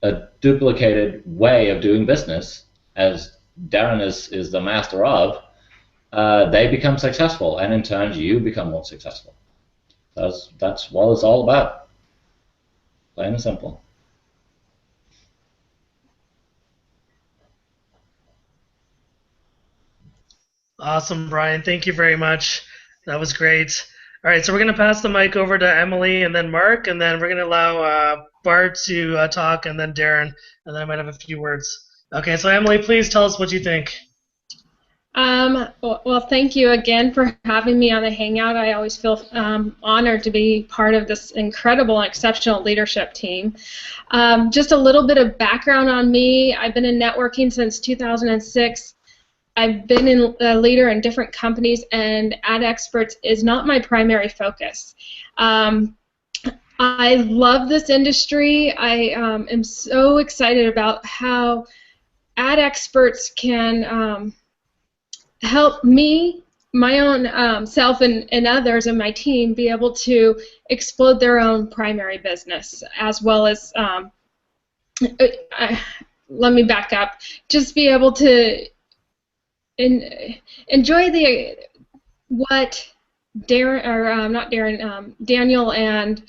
a duplicated way of doing business, as Darren is the master of, they become successful, and in turn you become more successful. That's what it's all about. Plain and simple. Awesome, Brian. Thank you very much. That was great. All right, so we're going to pass the mic over to Emily and then Mark, and then we're going to allow Bart to talk, and then Darren, and then I might have a few words. Okay, so Emily, please tell us what you think. Well, thank you again for having me on the Hangout. I always feel honored to be part of this incredible and exceptional leadership team. Just a little bit of background on me. I've been in networking since 2006. I've been a leader in different companies, and AdExperts is not my primary focus. I love this industry. I am so excited about how AdExperts can help me, my own self, and others in my team be able to explode their own primary business, as well as, let me back up, just be able to enjoy what Darren, or not Darren, Daniel and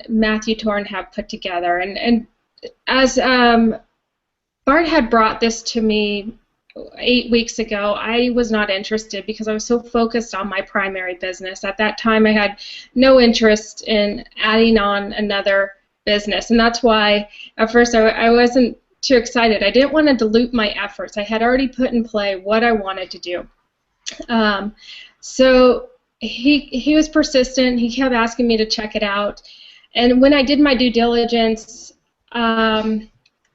Matthew Torn have put together. And as Bart had brought this to me 8 weeks ago, I was not interested because I was so focused on my primary business. At that time, I had no interest in adding on another business, and that's why at first I wasn't too excited. I didn't want to dilute my efforts. I had already put in play what I wanted to do. So he was persistent. He kept asking me to check it out, and when I did my due diligence,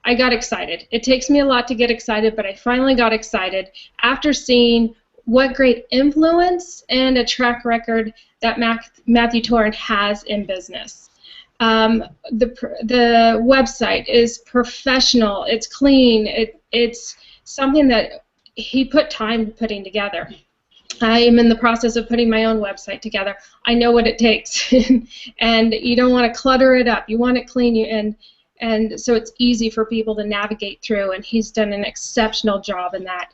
I got excited. It takes me a lot to get excited, but I finally got excited after seeing what great influence and a track record that Matthew Torn has in business. The website is professional. It's clean. It's something that he put time putting together. I am in the process of putting my own website together. I know what it takes, and you don't want to clutter it up. You want it clean, and so it's easy for people to navigate through, and he's done an exceptional job in that.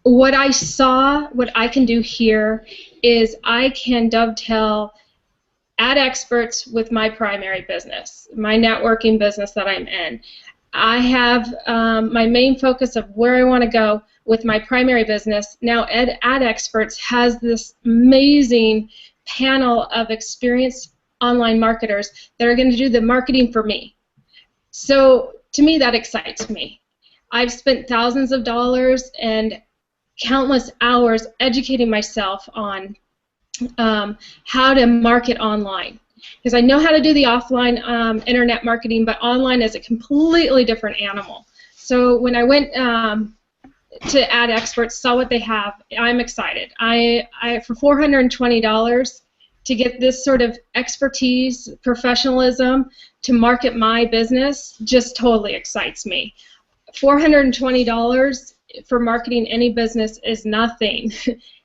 What I saw, what I can do here, is I can dovetail AdExperts with my primary business, my networking business that I'm in. I have my main focus of where I want to go with my primary business. Now AdExperts has this amazing panel of experienced online marketers that are going to do the marketing for me. So to me, that excites me. I've spent thousands of dollars and countless hours educating myself on how to market online, because I know how to do the offline internet marketing, but online is a completely different animal. So when I went to AdExperts, saw what they have, I'm excited. For $420 to get this sort of expertise, professionalism to market my business just totally excites me. $420 for marketing any business is nothing,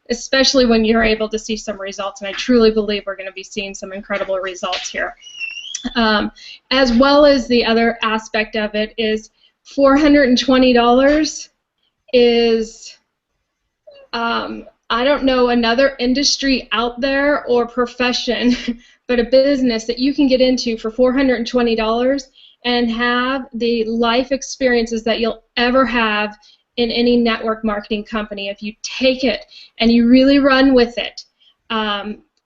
especially when you're able to see some results, and I truly believe we're going to be seeing some incredible results here. As well as the other aspect of it is $420 is, I don't know another industry out there or profession, but a business that you can get into for $420 and have the life experiences that you'll ever have in any network marketing company if you take it and you really run with it.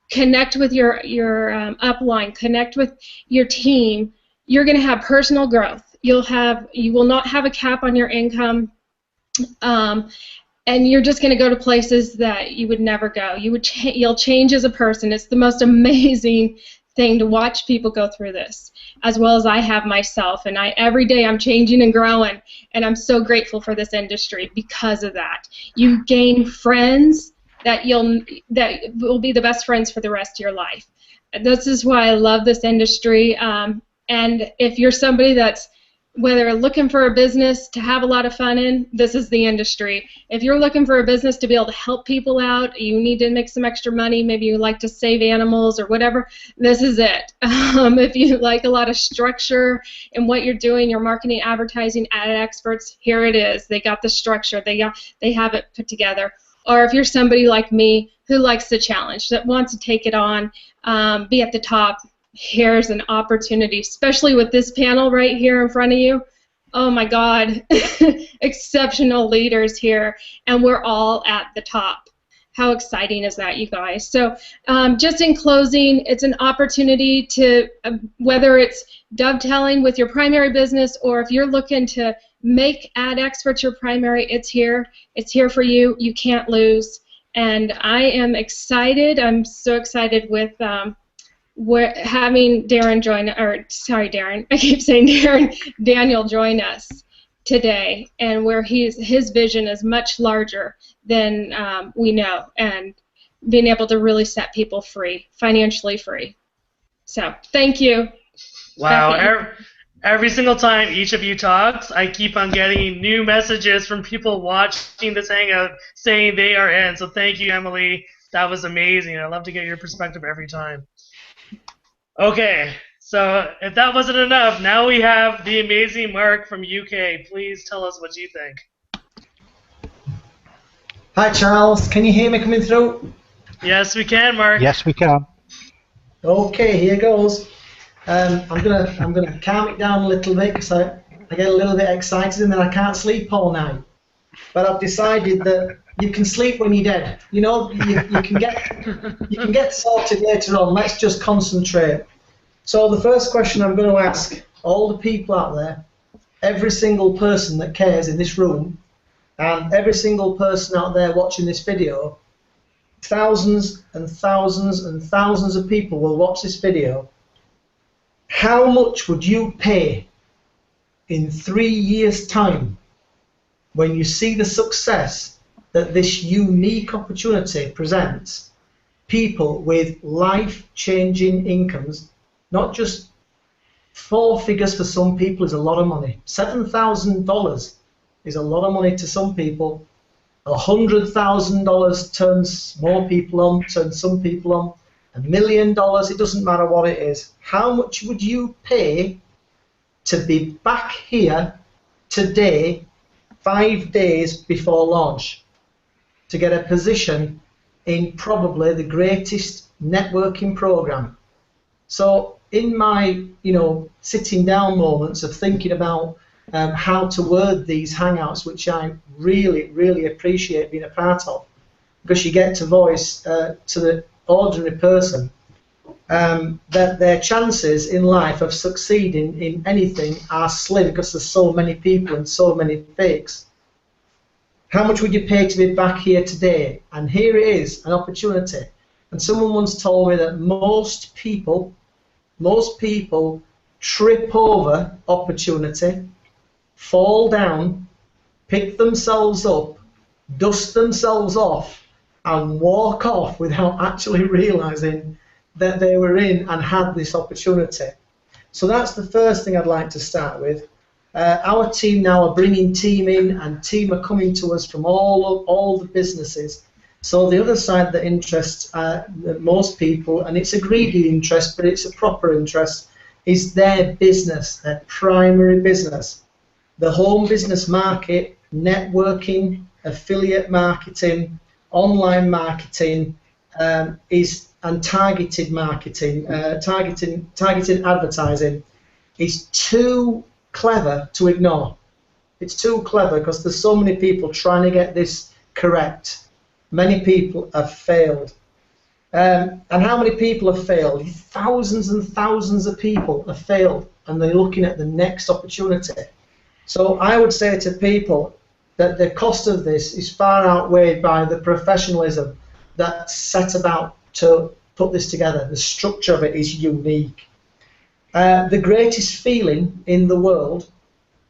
Connect with your upline, connect with your team. You're going to have personal growth. You will not have a cap on your income, and you're just going to go to places that you would never go. You'll change as a person. It's the most amazing thing to watch people go through this, as well as I have myself. And every day I'm changing and growing, and I'm so grateful for this industry because of that. You gain friends that will be the best friends for the rest of your life. This is why I love this industry. And if you're somebody that's whether looking for a business to have a lot of fun in, this is the industry. If you're looking for a business to be able to help people out, you need to make some extra money, maybe you like to save animals or whatever, this is it. If you like a lot of structure in what you're doing, your marketing, advertising, AdExperts, here it is. They got the structure. They have it put together. Or if you're somebody like me who likes the challenge, that wants to take it on, be at the top, here's an opportunity, especially with this panel right here in front of you. Oh my God, exceptional leaders here, and we're all at the top. How exciting is that, you guys? So just in closing, it's an opportunity to, whether it's dovetailing with your primary business or if you're looking to make AdExperts your primary, it's here. It's here for you. You can't lose. And I am excited. I'm so excited with we're having Darren join, or sorry, Darren, I keep saying Darren, Daniel join us today, and where his vision is much larger than we know, and being able to really set people free, financially free. So, thank you. Wow, every single time each of you talks, I keep on getting new messages from people watching this hangout saying they are in. So thank you, Emily. That was amazing. I love to get your perspective every time. Okay, so if that wasn't enough, now we have the amazing Mark from UK. Please tell us what you think. Hi Charles, can you hear me coming through? Yes, we can, Mark. Yes, we can. Okay, here goes. I'm gonna calm it down a little bit because I get a little bit excited and then I can't sleep all night. But I've decided that you can sleep when you're dead. You know, you can get sorted later on. Let's just concentrate. So the first question I'm going to ask all the people out there, every single person that cares in this room, and every single person out there watching this video, thousands and thousands and thousands of people will watch this video. How much would you pay in 3 years' time when you see the success that this unique opportunity presents people with life-changing incomes? Not just 4 figures for some people is a lot of money. $7,000 is a lot of money to some people. $100,000 turns more people on, turns some people on. $1 million, it doesn't matter what it is. How much would you pay to be back here today, 5 days before launch, to get a position in probably the greatest networking program? So in my, sitting down moments of thinking about how to word these hangouts, which I really, really appreciate being a part of, because you get to voice to ordinary person, that their chances in life of succeeding in anything are slim because there's so many people and so many fakes. How much would you pay to be back here today? And here it is, an opportunity. And someone once told me that most people trip over opportunity, fall down, pick themselves up, dust themselves off, and walk off without actually realizing that they were in and had this opportunity. So that's the first thing I'd like to start with. Our team now are bringing team in, and team are coming to us from all the businesses. So the other side that interests most people, and it's a greedy interest, but it's a proper interest, is their business, their primary business. The home business market, networking, affiliate marketing, online marketing, and targeted marketing, targeted advertising is too clever to ignore. It's too clever because there's so many people trying to get this correct. Many people have failed. And how many people have failed? Thousands and thousands of people have failed, and they're looking at the next opportunity. So I would say to people that the cost of this is far outweighed by the professionalism that's set about to put this together. The structure of it is unique. The greatest feeling in the world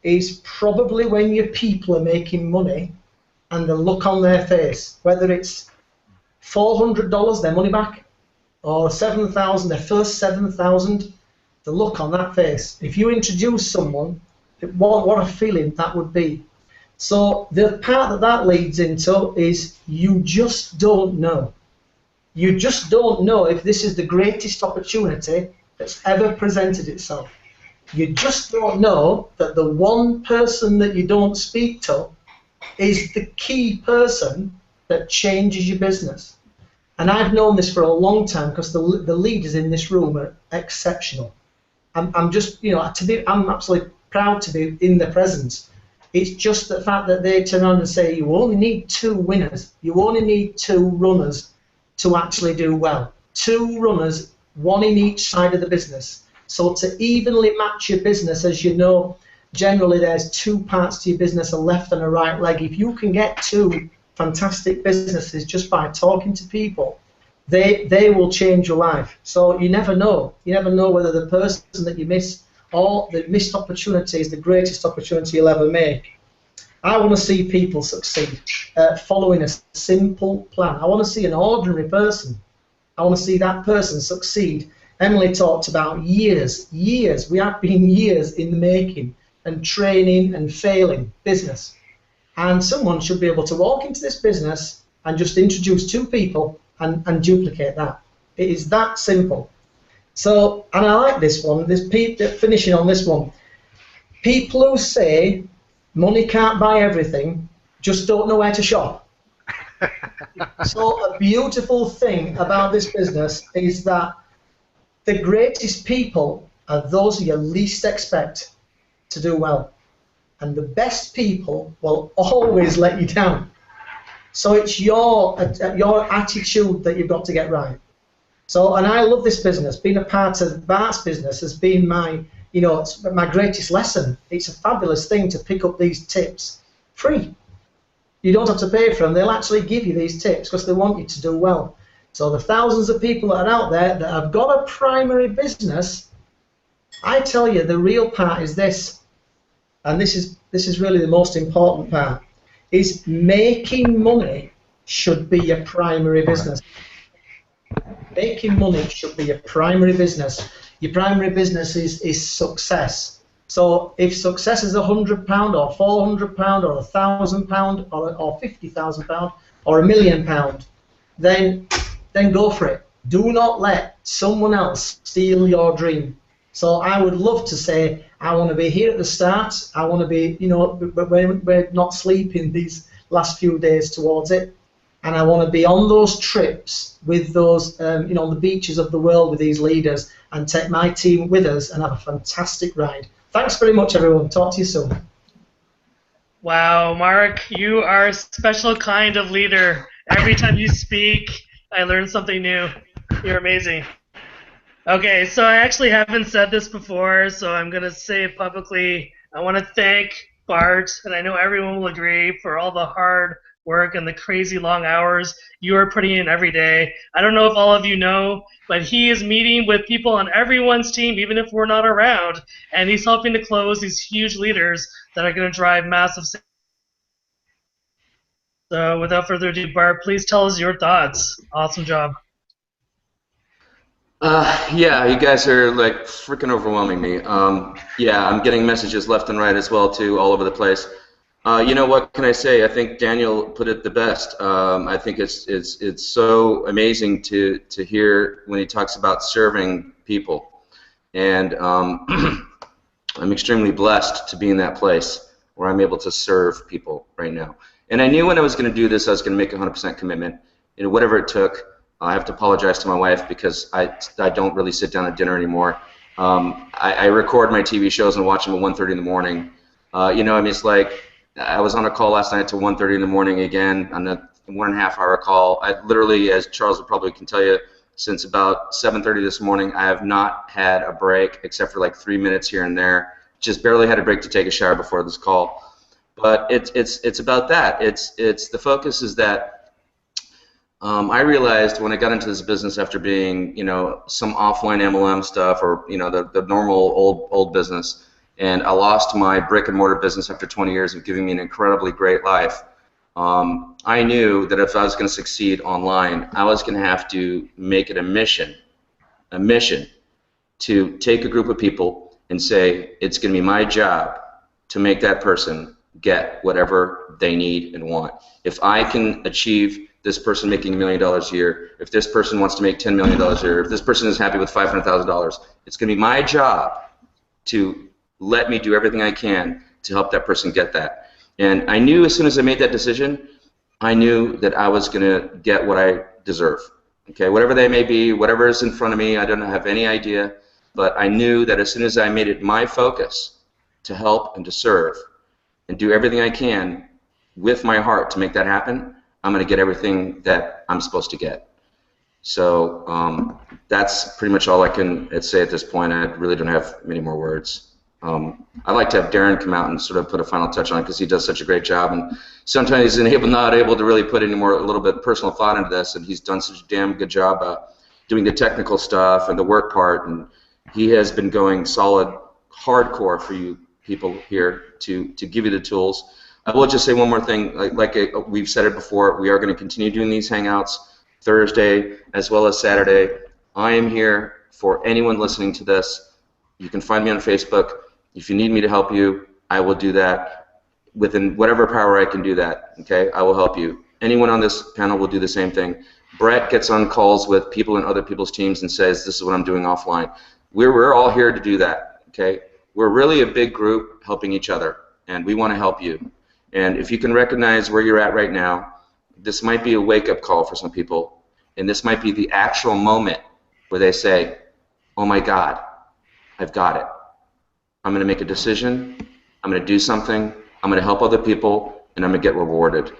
is probably when your people are making money and the look on their face, whether it's $400, their money back, or $7,000, their first $7,000, the look on that face. If you introduce someone, what a feeling that would be. So the part that leads into is you just don't know. You just don't know if this is the greatest opportunity that's ever presented itself. You just don't know that the one person that you don't speak to is the key person that changes your business. And I've known this for a long time because the leaders in this room are exceptional. I'm just, I'm absolutely proud to be in their presence. It's just the fact that they turn around and say, you only need 2 winners. You only need 2 runners to actually do well. 2 runners, 1 in each side of the business. So to evenly match your business, as you know, generally there's 2 parts to your business, a left and a right leg. If you can get 2 fantastic businesses just by talking to people, they will change your life. So you never know. You never know whether the person that you miss or the missed opportunity is the greatest opportunity you'll ever make. I want to see people succeed following a simple plan. I want to see an ordinary person. I want to see that person succeed. Emily talked about years. We have been years in the making and training and failing business. And someone should be able to walk into this business and just introduce 2 people and duplicate that. It is that simple. So, and I like this one, finishing on this one. People who say money can't buy everything just don't know where to shop. So a beautiful thing about this business is that the greatest people are those you least expect to do well. And the best people will always let you down. So it's your attitude that you've got to get right. So, and I love this business. Being a part of Bart's business has been my greatest lesson. It's a fabulous thing to pick up these tips free. You don't have to pay for them. They'll actually give you these tips because they want you to do well. So the thousands of people that are out there that have got a primary business, I tell you, the real part is this, and this is really the most important part, is making money should be your primary business. Making money should be your primary business. Your primary business is success. So if success is £100 or £400 or £1,000 or £50,000 or £1 million, then go for it. Do not let someone else steal your dream. So I would love to say, I want to be here at the start. I want to be, but we're not sleeping these last few days towards it. And I want to be on those trips with those, on the beaches of the world with these leaders and take my team with us and have a fantastic ride. Thanks very much, everyone. Talk to you soon. Wow, Mark, you are a special kind of leader. Every time you speak, I learn something new. You're amazing. Okay, so I actually haven't said this before, so I'm going to say it publicly. I want to thank Bart, and I know everyone will agree, for all the hard work and the crazy long hours you are putting in every day. I don't know if all of you know, but he is meeting with people on everyone's team, even if we're not around, and he's helping to close these huge leaders that are going to drive massive sales. So without further ado, Bart, please tell us your thoughts. Awesome job. Yeah, you guys are like freaking overwhelming me. Yeah, I'm getting messages left and right as well too, all over the place. You know, what can I say? I think Daniel put it the best. I think it's so amazing to hear when he talks about serving people, and I'm extremely blessed to be in that place where I'm able to serve people right now. And I knew when I was going to do this, I was going to make 100% commitment, whatever it took. I have to apologize to my wife because I don't really sit down at dinner anymore. I record my TV shows and watch them at 1:30 in the morning. You know, I mean, it's like I was on a call last night till 1:30 in the morning again on a 1.5 hour call. I literally, as Charles probably can tell you, since about 7:30 this morning, I have not had a break except for like 3 minutes here and there. Just barely had a break to take a shower before this call. But it's about that. It's the focus is that. I realized when I got into this business after being, you know, some offline MLM stuff or, you know, the normal old business, and I lost my brick and mortar business after 20 years of giving me an incredibly great life. I knew that if I was going to succeed online, I was going to have to make it a mission to take a group of people and say, it's going to be my job to make that person get whatever they need and want. If I can achieve this person making $1 million a year, if this person wants to make $10 million a year, if this person is happy with $500,000, it's going to be my job to let me do everything I can to help that person get that. And I knew as soon as I made that decision, I knew that I was going to get what I deserve. Okay, whatever they may be, whatever is in front of me, I don't have any idea, but I knew that as soon as I made it my focus to help and to serve and do everything I can with my heart to make that happen, I'm going to get everything that I'm supposed to get. So that's pretty much all I can say at this point. I really don't have many more words. I'd like to have Darren come out and sort of put a final touch on it because he does such a great job, and sometimes he's not able to really put any more, a little bit personal thought into this, and he's done such a damn good job doing the technical stuff and the work part, and he has been going solid, hardcore for you people here to give you the tools. I will just say one more thing. Like we've said it before, we are going to continue doing these Hangouts Thursday as well as Saturday. I am here for anyone listening to this. You can find me on Facebook. If you need me to help you, I will do that. Within whatever power I can do that, okay? I will help you. Anyone on this panel will do the same thing. Brett gets on calls with people in other people's teams and says, this is what I'm doing offline. We're all here to do that, okay? We're really a big group helping each other, and we want to help you. And if you can recognize where you're at right now, this might be a wake-up call for some people, and this might be the actual moment where they say, oh my God, I've got it. I'm going to make a decision, I'm going to do something, I'm going to help other people, and I'm going to get rewarded.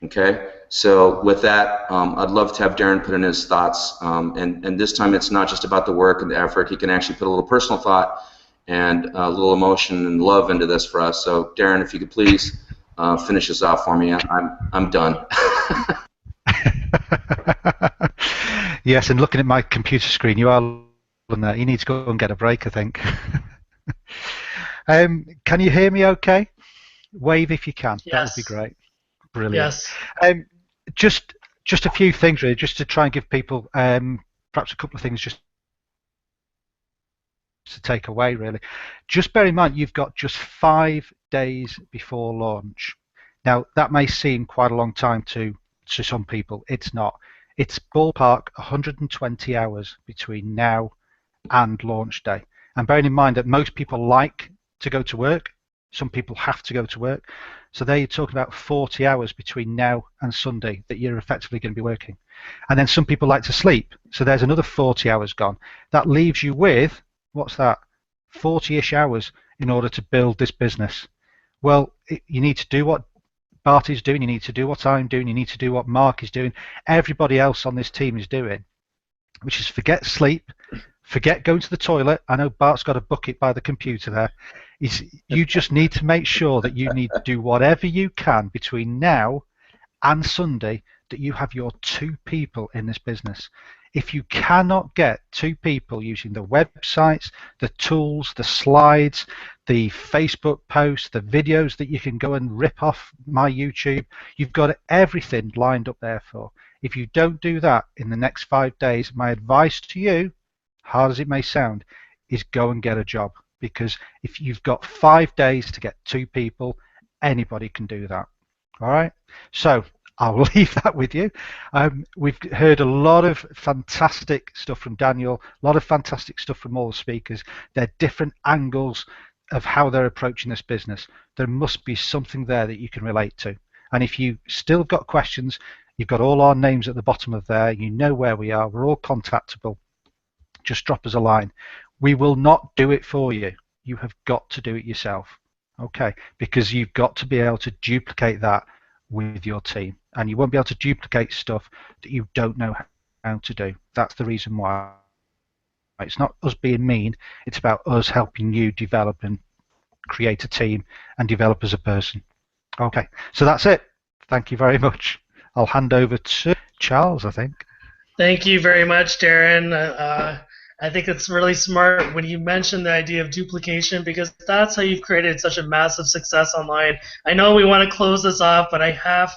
Okay? So with that, I'd love to have Darren put in his thoughts, and this time it's not just about the work and the effort. He can actually put a little personal thought and a little emotion and love into this for us. So Darren, if you could please finish this off for me. I'm done. Yes, and looking at my computer screen, you are on there. You need to go and get a break, I think. Can you hear me okay? Wave if you can. Yes. That would be great. Brilliant. Yes. Just a few things, really, just to try and give people perhaps a couple of things just to take away, really. Just bear in mind, you've got just 5 days before launch. Now, that may seem quite a long time to some people. It's not. It's ballpark 120 hours between now and launch day. And bearing in mind that most people like to go to work, some people have to go to work, so there you're talking about 40 hours between now and Sunday that you're effectively going to be working. And then some people like to sleep, so there's another 40 hours gone. That leaves you with, what's that, 40-ish hours in order to build this business. Well, you need to do what Bart is doing, you need to do what I'm doing, you need to do what Mark is doing, everybody else on this team is doing. which is forget sleep, forget going to the toilet. I know Bart's got a bucket by the computer there. You just need to make sure that you need to do whatever you can between now and Sunday that you have your 2 people in this business. If you cannot get 2 people using the websites, the tools, the slides, the Facebook posts, the videos that you can go and rip off my YouTube, you've got everything lined up there for. If you don't do that in the next 5 days, my advice to you, hard as it may sound, is go and get a job. Because if you've got 5 days to get 2 people, anybody can do that. All right? So I'll leave that with you. We've heard a lot of fantastic stuff from Daniel, a lot of fantastic stuff from all the speakers. They're different angles of how they're approaching this business. There must be something there that you can relate to. And if you still got questions, you've got all our names at the bottom of there. You know where we are. We're all contactable. Just drop us a line. We will not do it for you. You have got to do it yourself. Okay? Because you've got to be able to duplicate that with your team. And you won't be able to duplicate stuff that you don't know how to do. That's the reason why. It's not us being mean. It's about us helping you develop and create a team and develop as a person. Okay, so that's it. Thank you very much. I'll hand over to Charles, I think. Thank you very much, Darren. I think it's really smart when you mentioned the idea of duplication, because that's how you've created such a massive success online. I know we want to close this off, but I have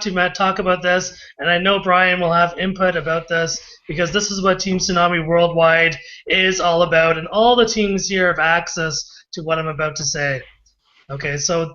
to talk about this, and I know Brian will have input about this, because this is what Team Tsunami Worldwide is all about, and all the teams here have access to what I'm about to say. Okay, so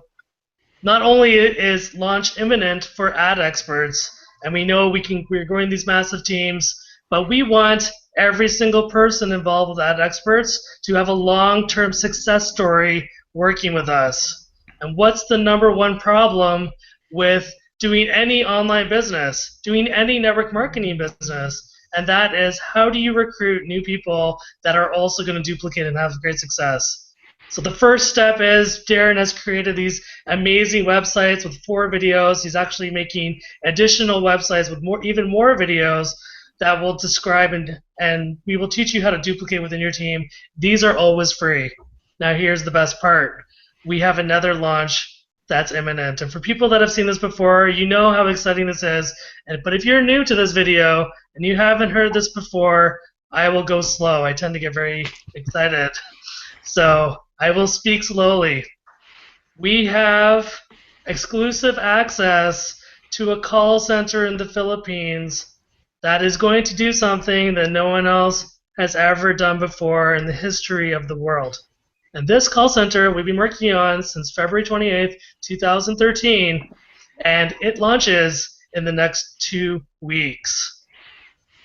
not only is launch imminent for AdExperts, and we know we're growing these massive teams, but we want every single person involved with AdExperts to have a long-term success story working with us. And what's the #1 problem with doing any online business, doing any network marketing business? And that is, how do you recruit new people that are also going to duplicate and have great success? So the first step is Darren has created these amazing websites with 4 videos. He's actually making additional websites with even more videos that will describe and we will teach you how to duplicate within your team. These are always free. Now here's the best part. We have another launch that's imminent. And for people that have seen this before, you know how exciting this is. But if you're new to this video and you haven't heard this before, I will go slow. I tend to get very excited. So I will speak slowly. We have exclusive access to a call center in the Philippines that is going to do something that no one else has ever done before in the history of the world. And this call center we've been working on since February 28th, 2013, and it launches in the next 2 weeks.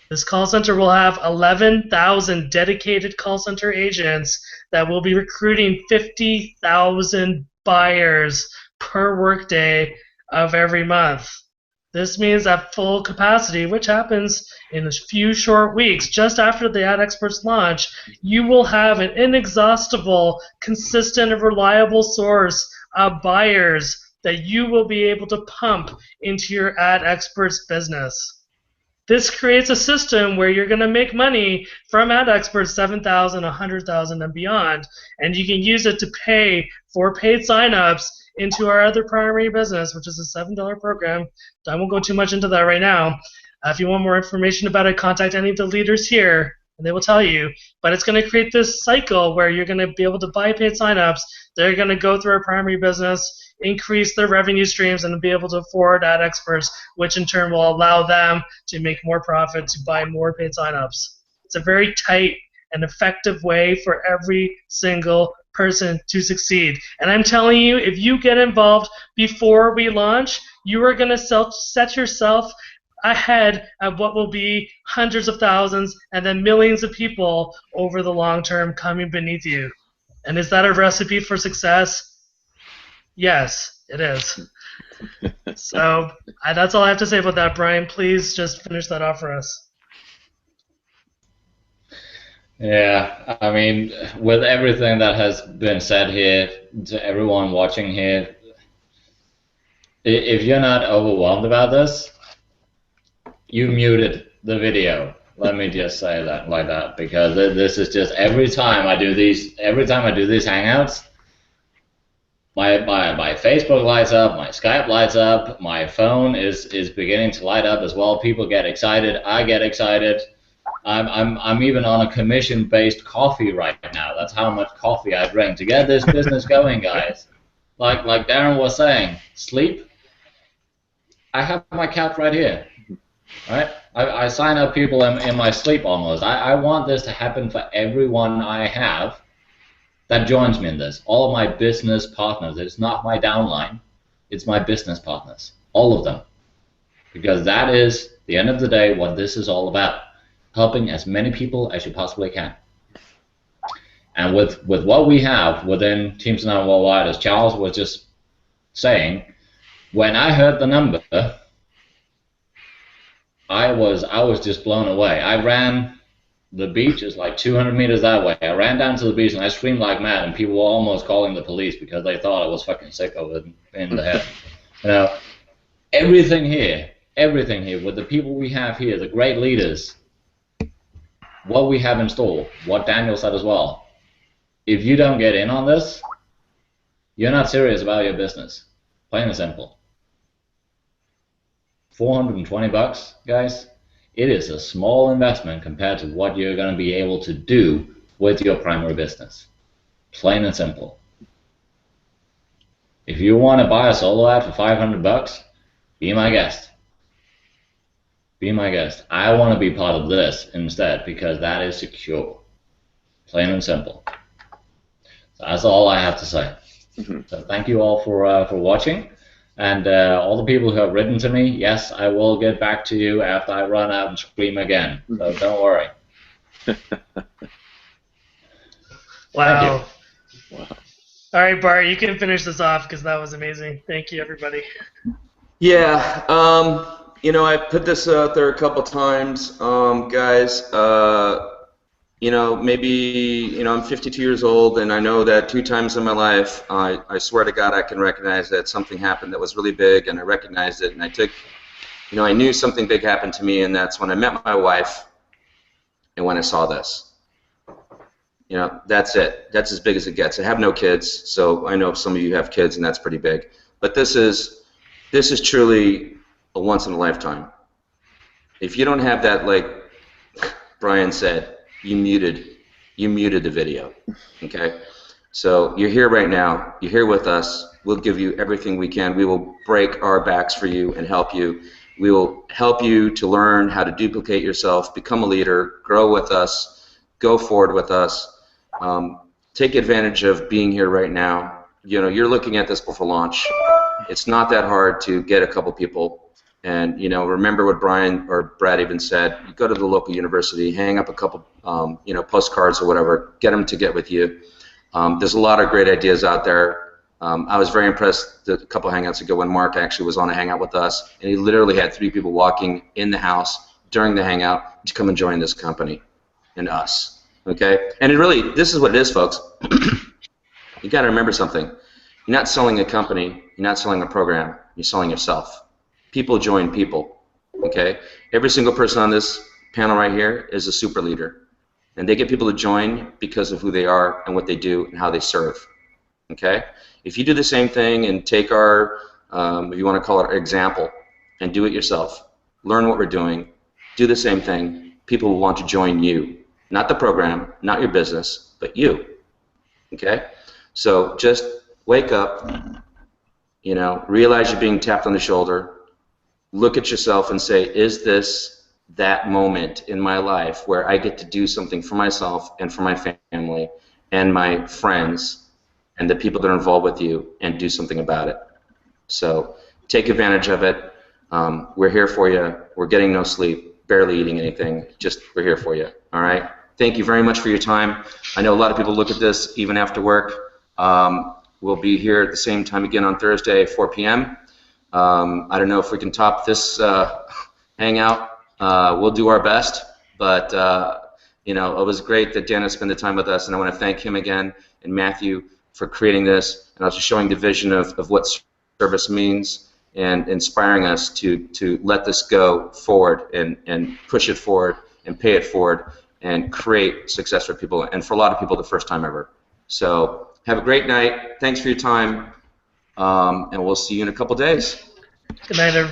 This call center will have 11,000 dedicated call center agents that will be recruiting 50,000 buyers per workday of every month. This means at full capacity, which happens in a few short weeks, just after the AdExperts launch, you will have an inexhaustible, consistent, and reliable source of buyers that you will be able to pump into your AdExperts business. This creates a system where you're going to make money from AdExperts, 7,000, 100,000, and beyond, and you can use it to pay for paid signups into our other primary business, which is a $7 program. I won't go too much into that right now. If you want more information about it, contact any of the leaders here, and they will tell you. But it's going to create this cycle where you're going to be able to buy paid signups. They're going to go through our primary business, increase their revenue streams, and be able to afford AdExperts, which in turn will allow them to make more profit to buy more paid signups. It's a very tight and effective way for every single person to succeed. And I'm telling you, if you get involved before we launch, you are going to set yourself ahead of what will be hundreds of thousands and then millions of people over the long term coming beneath you. And is that a recipe for success? Yes, it is. So that's all I have to say about that. Brian, please just finish that off for us. Yeah, I mean, with everything that has been said here, to everyone watching here, if you're not overwhelmed about this, you muted the video. Let me just say that like that, because this is just every time I do these hangouts, my Facebook lights up, my Skype lights up, my phone is beginning to light up as well. People get excited, I get excited. I'm even on a commission-based coffee right now. That's how much coffee I drink to get this business going, guys. Like Darren was saying, sleep. I have my couch right here. Right? I sign up people in my sleep almost. I want this to happen for everyone I have that joins me in this. All of my business partners. It's not my downline. It's my business partners. All of them. Because that is, the end of the day, what this is all about. Helping as many people as you possibly can. And with what we have within Team Tsunami Worldwide, as Charles was just saying, when I heard the number, I was just blown away. I ran the beach, is like 200 meters that way. I ran down to the beach and I screamed like mad, and people were almost calling the police because they thought I was fucking sicko in the head. You know, everything here with the people we have here, the great leaders, what we have in store, what Daniel said as well. If you don't get in on this, you're not serious about your business. Plain and simple. $420, guys. It is a small investment compared to what you're going to be able to do with your primary business. Plain and simple. If you want to buy a solo ad for $500, be my guest. Be my guest. I want to be part of this instead because that is secure. Plain and simple. So that's all I have to say. So thank you all for watching. And all the people who have written to me, yes, I will get back to you after I run out and scream again. So don't worry. Wow. All right, Bart, you can finish this off because that was amazing. Thank you, everybody. Yeah. You know, I put this out there a couple times, guys. You know, maybe, you know, I'm 52 years old, and I know that 2 times in my life, I swear to God, I can recognize that something happened that was really big, and I recognized it, and I took, you know, I knew something big happened to me, and that's when I met my wife, and when I saw this. You know, that's it. That's as big as it gets. I have no kids, so I know some of you have kids, and that's pretty big. But this is truly a once in a lifetime. If you don't have that, like Brian said, you muted the video, okay? So you're here right now. You're here with us. We'll give you everything we can. We will break our backs for you and help you. We will help you to learn how to duplicate yourself, become a leader, grow with us, go forward with us. Take advantage of being here right now. You know, you're looking at this before launch. It's not that hard to get a couple people. And, you know, remember what Brian or Brad even said. You go to the local university, hang up a couple, you know, postcards or whatever, get them to get with you. There's a lot of great ideas out there. I was very impressed a couple hangouts ago when Mark actually was on a hangout with us, and he literally had 3 people walking in the house during the hangout to come and join this company and us, okay? And it really, this is what it is, folks. You got to remember something. You're not selling a company. You're not selling a program. You're selling yourself. People join people, okay? Every single person on this panel right here is a super leader. And they get people to join because of who they are and what they do and how they serve, okay? If you do the same thing and take our, if you want to call it example, and do it yourself, learn what we're doing, do the same thing, people will want to join you. Not the program, not your business, but you, okay? So just wake up, you know, realize you're being tapped on the shoulder, look at yourself and say, is this that moment in my life where I get to do something for myself and for my family and my friends and the people that are involved with you and do something about it? So take advantage of it. We're here for you. We're getting no sleep, barely eating anything. Just we're here for you. All right? Thank you very much for your time. I know a lot of people look at this even after work. We'll be here at the same time again on Thursday, 4 p.m. I don't know if we can top this hangout. We'll do our best, but you know, it was great that Dana spent the time with us, and I want to thank him again and Matthew for creating this and also showing the vision of what service means and inspiring us to let this go forward and push it forward and pay it forward and create success for people, and for a lot of people, the first time ever. So have a great night. Thanks for your time, and we'll see you in a couple days. Good night, everybody.